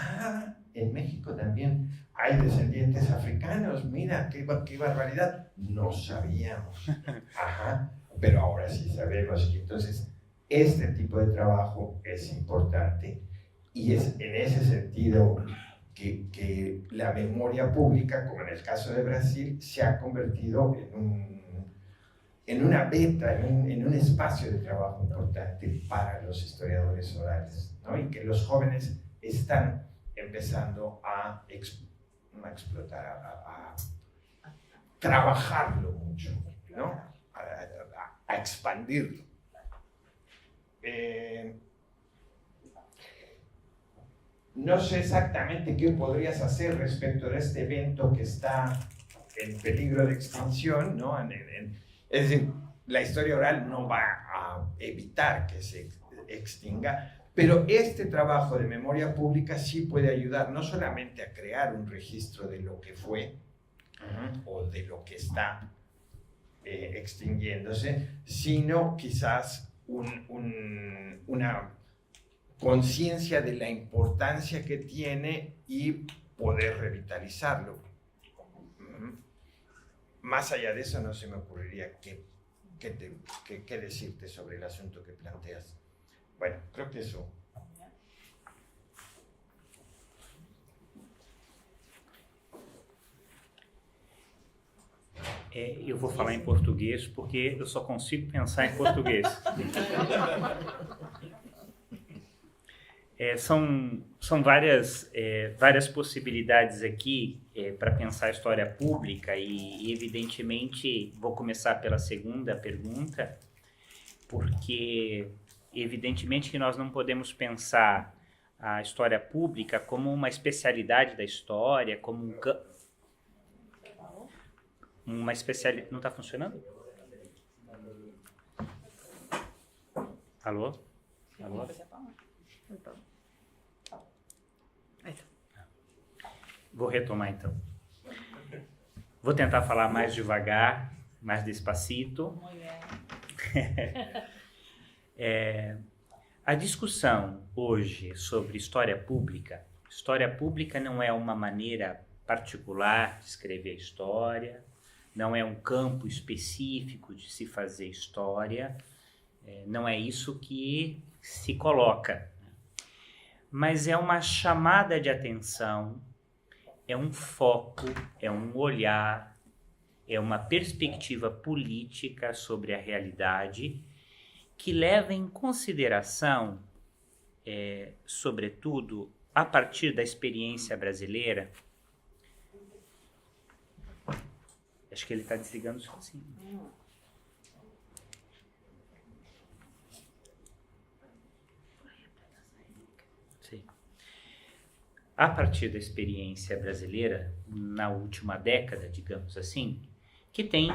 [SPEAKER 5] en México también hay descendientes africanos, mira, qué barbaridad, no sabíamos, pero ahora sí sabemos. Y entonces este tipo de trabajo es importante y es en ese sentido que la memoria pública, como en el caso de Brasil, se ha convertido en una beta, en un espacio de trabajo importante para los historiadores orales, ¿no? Y que los jóvenes están empezando a explotar, a trabajarlo mucho, ¿no? A expandirlo. No sé exactamente qué podrías hacer respecto de este evento que está en peligro de extinción, ¿no? Es decir, la historia oral no va a evitar que se extinga, pero este trabajo de memoria pública sí puede ayudar no solamente a crear un registro de lo que fue o de lo que está extinguiéndose, sino quizás una conciencia de la importancia que tiene y poder revitalizarlo. Más allá de eso no se me ocurriría qué decirte sobre el asunto que planteas. Bueno, creo que eso.
[SPEAKER 4] Eu vou falar em português porque eu só consigo pensar em português. São várias possibilidades aqui para pensar a história pública e, evidentemente, vou começar pela segunda pergunta, porque, evidentemente, que nós não podemos pensar a história pública como uma especialidade da história, como uma especialidade... Não está funcionando? Alô? Alô? Vou retomar então. Vou tentar falar mais devagar, mais despacito. A discussão hoje sobre história pública não é uma maneira particular de escrever história, não é um campo específico de se fazer história, não é isso que se coloca. Mas é uma chamada de atenção, é um foco, é um olhar, é uma perspectiva política sobre a realidade que leva em consideração, sobretudo, a partir da experiência brasileira. Acho que ele está desligando sozinho. Sim. A partir da experiência brasileira, na última década, digamos assim, que tem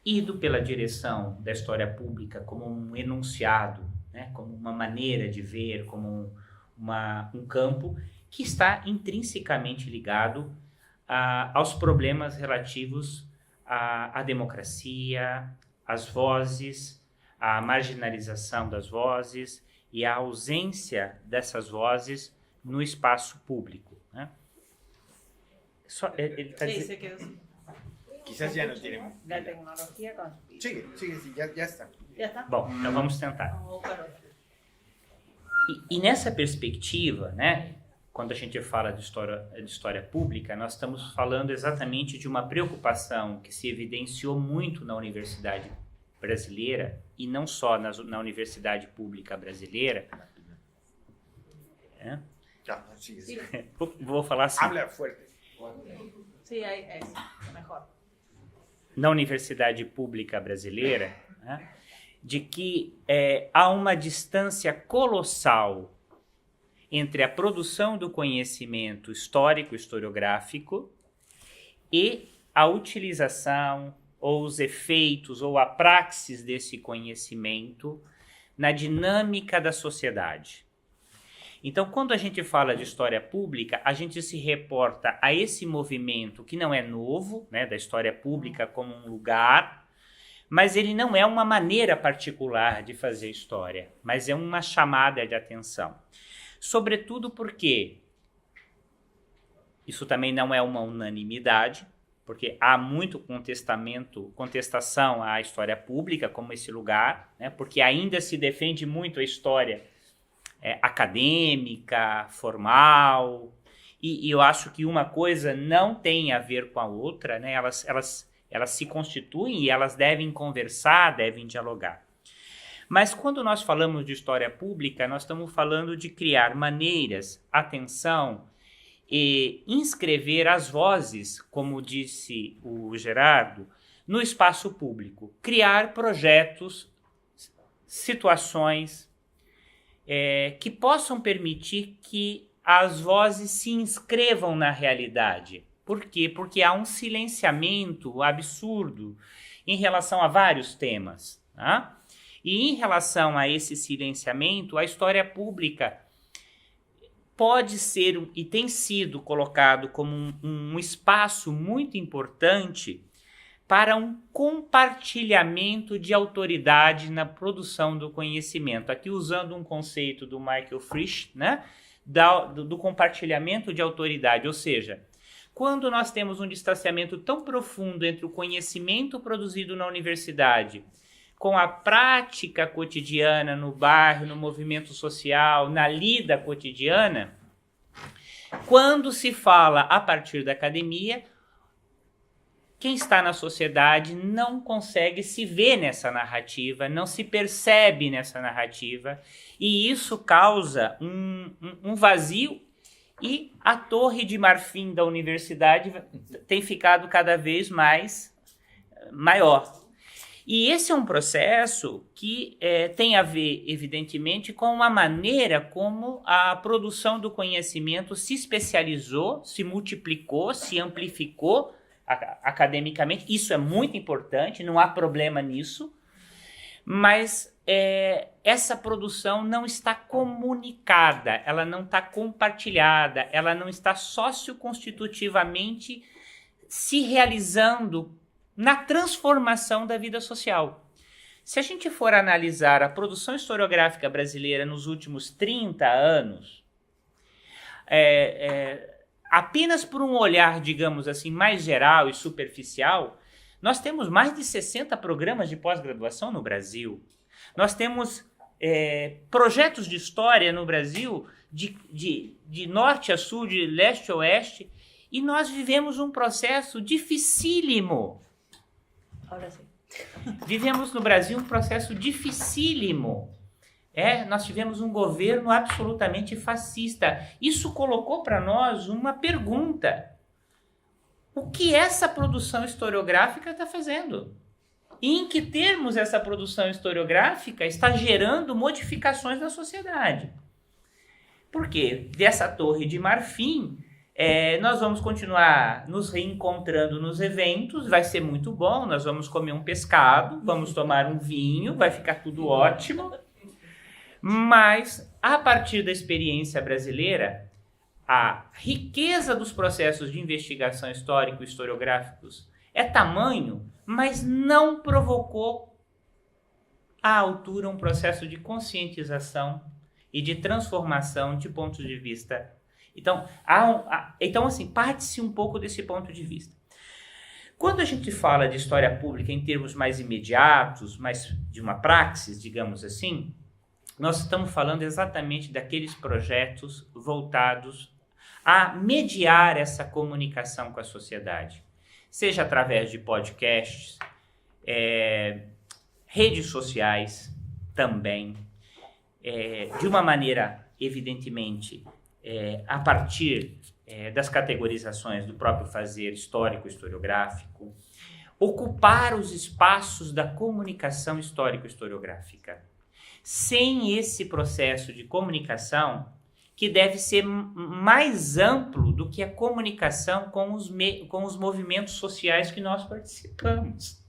[SPEAKER 4] ido pela direção da história pública como um enunciado, né, como uma maneira de ver, como um campo que está intrinsecamente ligado aos problemas relativos à democracia, às vozes, à marginalização das vozes e à ausência dessas vozes no espaço público, né? Ele está
[SPEAKER 2] Sí,
[SPEAKER 4] dizendo...
[SPEAKER 2] se quedó sin-
[SPEAKER 5] Quizás ya no tienen.
[SPEAKER 2] La tecnología con...
[SPEAKER 5] Sigue, sí, ya está.
[SPEAKER 2] ¿Ya está?
[SPEAKER 4] Bom, então vamos tentar.
[SPEAKER 2] Vamos a buscar otro.
[SPEAKER 4] E nessa perspectiva, né, quando a gente fala de história pública, nós estamos falando exatamente de uma preocupação que se evidenciou muito na universidade brasileira, e não só na universidade pública brasileira. É?
[SPEAKER 5] Ya, sigue,
[SPEAKER 2] Sí,
[SPEAKER 5] sigue.
[SPEAKER 4] Vou falar assim.
[SPEAKER 5] Habla fuerte.
[SPEAKER 2] sí, ahí es mejor.
[SPEAKER 4] Na universidade pública brasileira, né, de que há uma distância colossal entre a produção do conhecimento histórico, historiográfico, e a utilização, ou os efeitos, ou a praxis desse conhecimento na dinâmica da sociedade. Então, quando a gente fala de história pública, a gente se reporta a esse movimento que não é novo, né, da história pública como um lugar, mas ele não é uma maneira particular de fazer história, mas é uma chamada de atenção. Sobretudo porque isso também não é uma unanimidade, porque há muito contestação à história pública como esse lugar, né, porque ainda se defende muito a história acadêmica, formal, e eu acho que uma coisa não tem a ver com a outra, né? Elas se constituem e elas devem conversar, devem dialogar. Mas quando nós falamos de história pública, nós estamos falando de criar maneiras, atenção, e inscrever as vozes, como disse o Gerardo, no espaço público. Criar projetos, situações que possam permitir que as vozes se inscrevam na realidade. Por quê? Porque há um silenciamento absurdo em relação a vários temas, tá? E em relação a esse silenciamento, a história pública pode ser e tem sido colocado como um espaço muito importante para um compartilhamento de autoridade na produção do conhecimento. Aqui usando um conceito do Michael Frisch, né, do compartilhamento de autoridade, ou seja, quando nós temos um distanciamento tão profundo entre o conhecimento produzido na universidade com a prática cotidiana no bairro, no movimento social, na lida cotidiana, quando se fala a partir da academia, quem está na sociedade não consegue se ver nessa narrativa, não se percebe nessa narrativa, e isso causa um vazio, e a torre de marfim da universidade tem ficado cada vez maior. E esse é um processo que tem a ver, evidentemente, com a maneira como a produção do conhecimento se especializou, se multiplicou, se amplificou academicamente. Isso é muito importante, não há problema nisso, mas essa produção não está comunicada, ela não está compartilhada, ela não está socioconstitutivamente se realizando na transformação da vida social. Se a gente for analisar a produção historiográfica brasileira nos últimos 30 anos, apenas por um olhar, digamos assim, mais geral e superficial, nós temos mais de 60 programas de pós-graduação no Brasil. Nós temos projetos de história no Brasil de norte a sul, de leste a oeste, e nós vivemos um processo dificílimo.
[SPEAKER 2] Ahora sí.
[SPEAKER 4] Vivemos no Brasil um processo dificílimo. Nós tivemos um governo absolutamente fascista. Isso colocou para nós uma pergunta. O que essa produção historiográfica está fazendo? E em que termos essa produção historiográfica está gerando modificações na sociedade? Porque dessa Torre de Marfim, nós vamos continuar nos reencontrando nos eventos, vai ser muito bom, nós vamos comer um pescado, vamos tomar um vinho, vai ficar tudo ótimo. Mas, a partir da experiência brasileira, a riqueza dos processos de investigação histórico-historiográficos é tamanho, mas não provocou à altura um processo de conscientização e de transformação de pontos de vista. Então, assim, parte-se um pouco desse ponto de vista. Quando a gente fala de história pública em termos mais imediatos, mais de uma praxis, digamos assim, nós estamos falando exatamente daqueles projetos voltados a mediar essa comunicação com a sociedade, seja através de podcasts, redes sociais também, de uma maneira, evidentemente, a partir das categorizações do próprio fazer histórico-historiográfico, ocupar os espaços da comunicação histórico-historiográfica. Sem esse processo de comunicação, que deve ser mais amplo do que a comunicação com os movimentos sociais que nós participamos.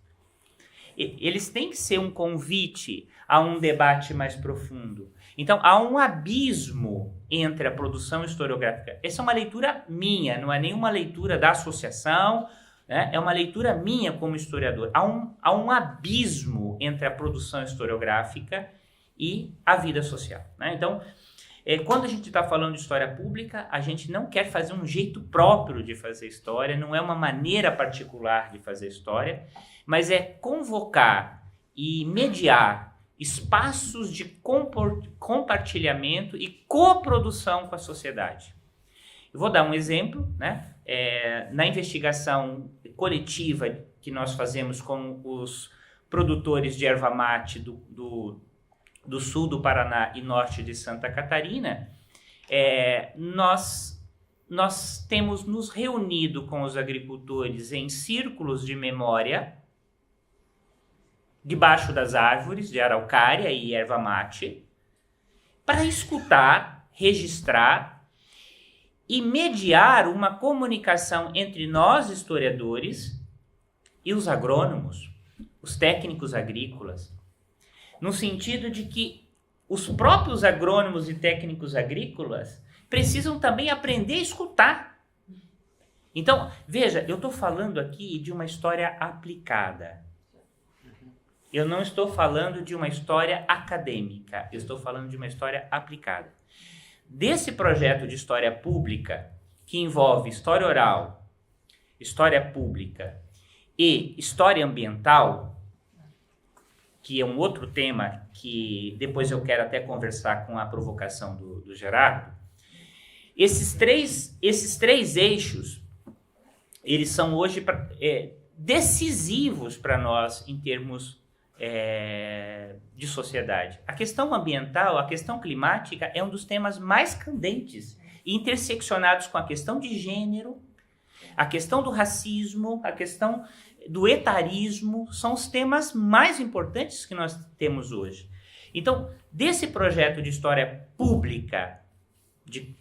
[SPEAKER 4] Eles têm que ser um convite a um debate mais profundo. Então, há um abismo entre a produção historiográfica. Essa é uma leitura minha, não é nenhuma leitura da associação, né? É uma leitura minha como historiador. Há um abismo entre a produção historiográfica e a vida social, né? Então, quando a gente está falando de história pública, a gente não quer fazer um jeito próprio de fazer história, não é uma maneira particular de fazer história, mas é convocar e mediar espaços de compartilhamento e coprodução com a sociedade. Eu vou dar um exemplo, né? Na investigação coletiva que nós fazemos com os produtores de erva mate do sul do Paraná e norte de Santa Catarina, nós temos nos reunido com os agricultores em círculos de memória, debaixo das árvores de araucária e erva mate, para escutar, registrar e mediar uma comunicação entre nós, historiadores, e os agrônomos, os técnicos agrícolas, no sentido de que os próprios agrônomos e técnicos agrícolas precisam também aprender a escutar. Então, veja, eu estou falando aqui de uma história aplicada. Eu não estou falando de uma história acadêmica, eu estou falando de uma história aplicada. Desse projeto de história pública, que envolve história oral, história pública e história ambiental, que é um outro tema que depois eu quero até conversar com a provocação do Gerardo, esses três eixos, eles são hoje decisivos para nós em termos de sociedade. A questão ambiental, a questão climática é um dos temas mais candentes, interseccionados com a questão de gênero, a questão do racismo, a questão do etarismo, são os temas mais importantes que nós temos hoje. Então, desse projeto de história pública, de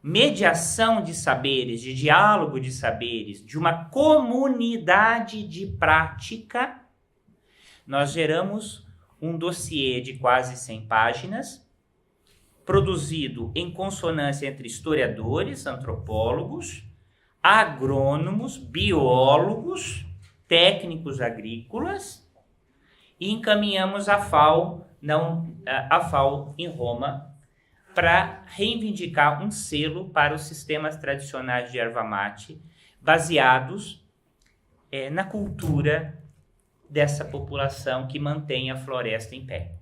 [SPEAKER 4] mediação de saberes, de diálogo de saberes, de uma comunidade de prática, nós geramos um dossiê de quase 100 páginas, produzido em consonância entre historiadores, antropólogos, agrônomos, biólogos, técnicos agrícolas, e encaminhamos a FAO em Roma, para reivindicar um selo para os sistemas tradicionais de erva mate, baseados na cultura dessa população que mantém a floresta em pé.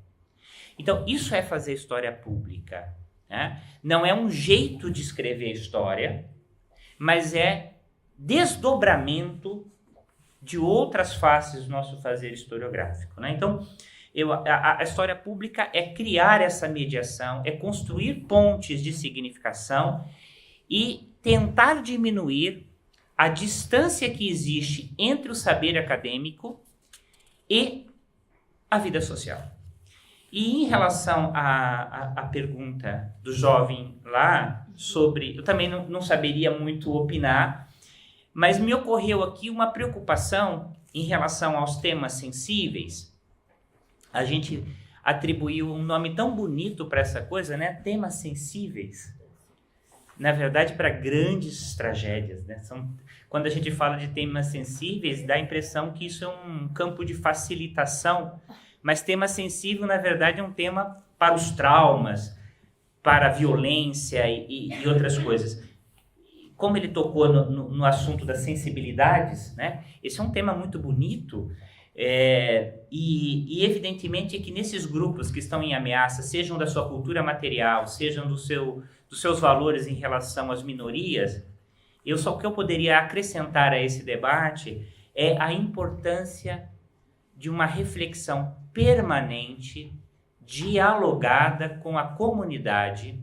[SPEAKER 4] Então, isso é fazer história pública, né? Não é um jeito de escrever história, mas é desdobramento de outras faces do nosso fazer historiográfico, né? Então, a história pública é criar essa mediação, é construir pontes de significação e tentar diminuir a distância que existe entre o saber acadêmico e a vida social. E em relação à pergunta do jovem lá, sobre... Eu também não saberia muito opinar, mas me ocorreu aqui uma preocupação em relação aos temas sensíveis. A gente atribuiu um nome tão bonito para essa coisa, né? Temas sensíveis. Na verdade, para grandes tragédias, né? Quando a gente fala de temas sensíveis, dá a impressão que isso é um campo de facilitação, mas tema sensível, na verdade, é um tema para os traumas, para a violência e outras coisas. Como ele tocou no assunto das sensibilidades, né? Esse é um tema muito bonito, e evidentemente que nesses grupos que estão em ameaça, sejam da sua cultura material, sejam dos seus valores em relação às minorias, o que eu poderia acrescentar a esse debate é a importância de uma reflexão permanente, dialogada com a comunidade,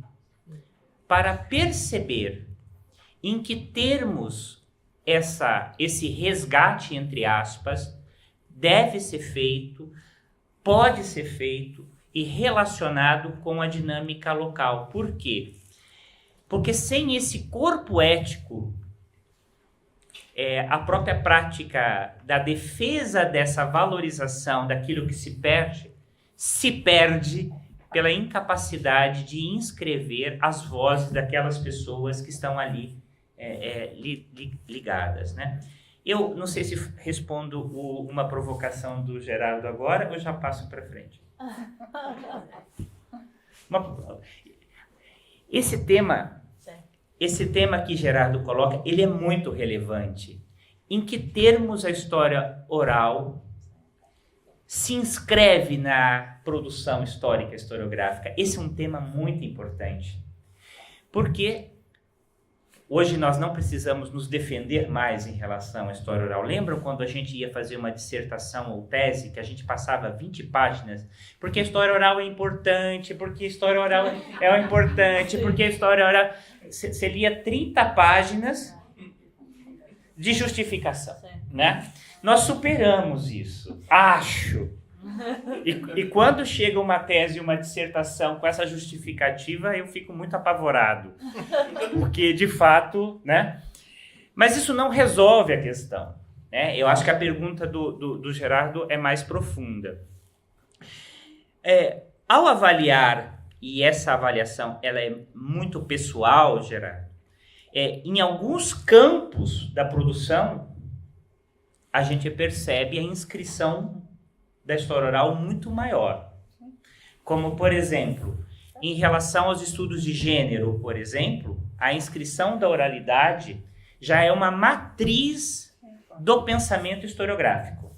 [SPEAKER 4] para perceber em que termos esse resgate, entre aspas, deve ser feito, pode ser feito e relacionado com a dinâmica local. Por quê? Porque sem esse corpo ético, a própria prática da defesa dessa valorização daquilo que se perde pela incapacidade de inscrever as vozes daquelas pessoas que estão ali ligadas, né? Eu não sei se respondo uma provocação do Gerardo agora ou já passo para frente. Esse tema que Gerardo coloca, ele é muito relevante. Em que termos a história oral se inscreve na produção histórica e historiográfica? Esse é um tema muito importante. Porque hoje nós não precisamos nos defender mais em relação à história oral. Lembram quando a gente ia fazer uma dissertação ou tese, que a gente passava 20 páginas? Porque a história oral é importante, porque a história oral é importante, porque a história oral... Você lia 30 páginas de justificação, né? Nós superamos isso, acho. E quando chega uma tese, uma dissertação com essa justificativa, eu fico muito apavorado. Porque, de fato, né? Mas isso não resolve a questão, né? Eu acho que a pergunta do Gerardo é mais profunda. Ao avaliar, e essa avaliação ela é muito pessoal, Gerardo, em alguns campos da produção, a gente percebe a inscrição da história oral muito maior. Como, por exemplo, em relação aos estudos de gênero, por exemplo, a inscrição da oralidade já é uma matriz do pensamento historiográfico.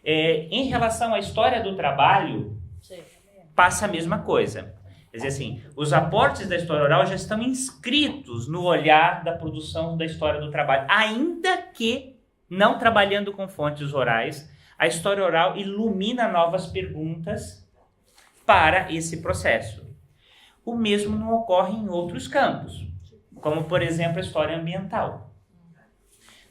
[SPEAKER 4] Em relação à história do trabalho, passa a mesma coisa. Quer dizer assim, os aportes da história oral já estão inscritos no olhar da produção da história do trabalho, ainda que não trabalhando com fontes orais, a história oral ilumina novas perguntas para esse processo. O mesmo não ocorre em outros campos, como, por exemplo, a história ambiental.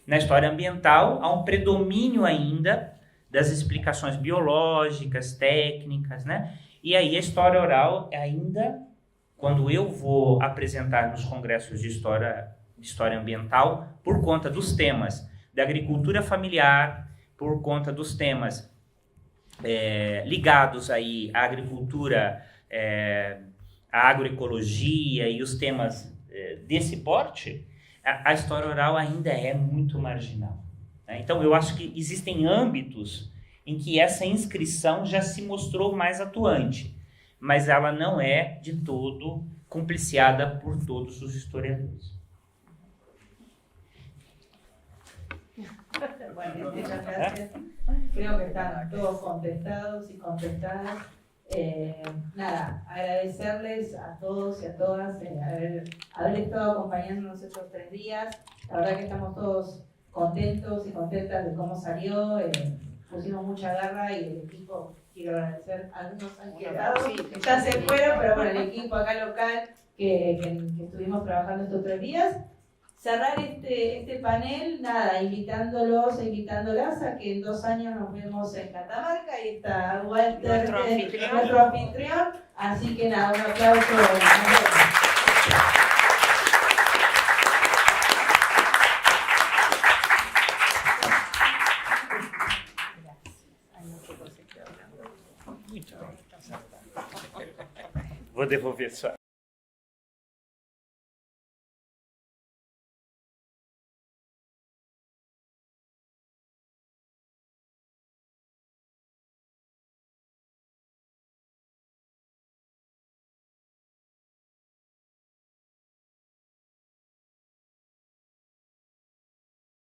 [SPEAKER 4] Na história ambiental, há um predomínio ainda das explicações biológicas, técnicas, né? E aí a história oral ainda, quando eu vou apresentar nos congressos de história ambiental, por conta dos temas da agricultura familiar, por conta dos temas ligados aí à agricultura, à agroecologia e os temas desse porte, a história oral ainda é muito marginal, né? Então eu acho que existem âmbitos em que essa inscrição já se mostrou mais atuante, mas ela não é de todo cumpliciada por todos os historiadores.
[SPEAKER 1] Bueno, muchas gracias. Creo que están todos contestados y contestadas. Nada, agradecerles a todos y a todas haber estado acompañándonos estos 3 días. La verdad que estamos todos contentos y contentas de cómo salió. Pusimos mucha garra y el equipo, quiero agradecer a algunos han quedado, ya se fueron, pero bueno, el equipo acá local que estuvimos trabajando estos 3 días. cerrar este panel, nada, invitándolos e invitándolas a que en 2 años nos vemos en Catamarca. Ahí está Walter, nuestro anfitrión. Así que nada, un aplauso.
[SPEAKER 3] Vou devolver sua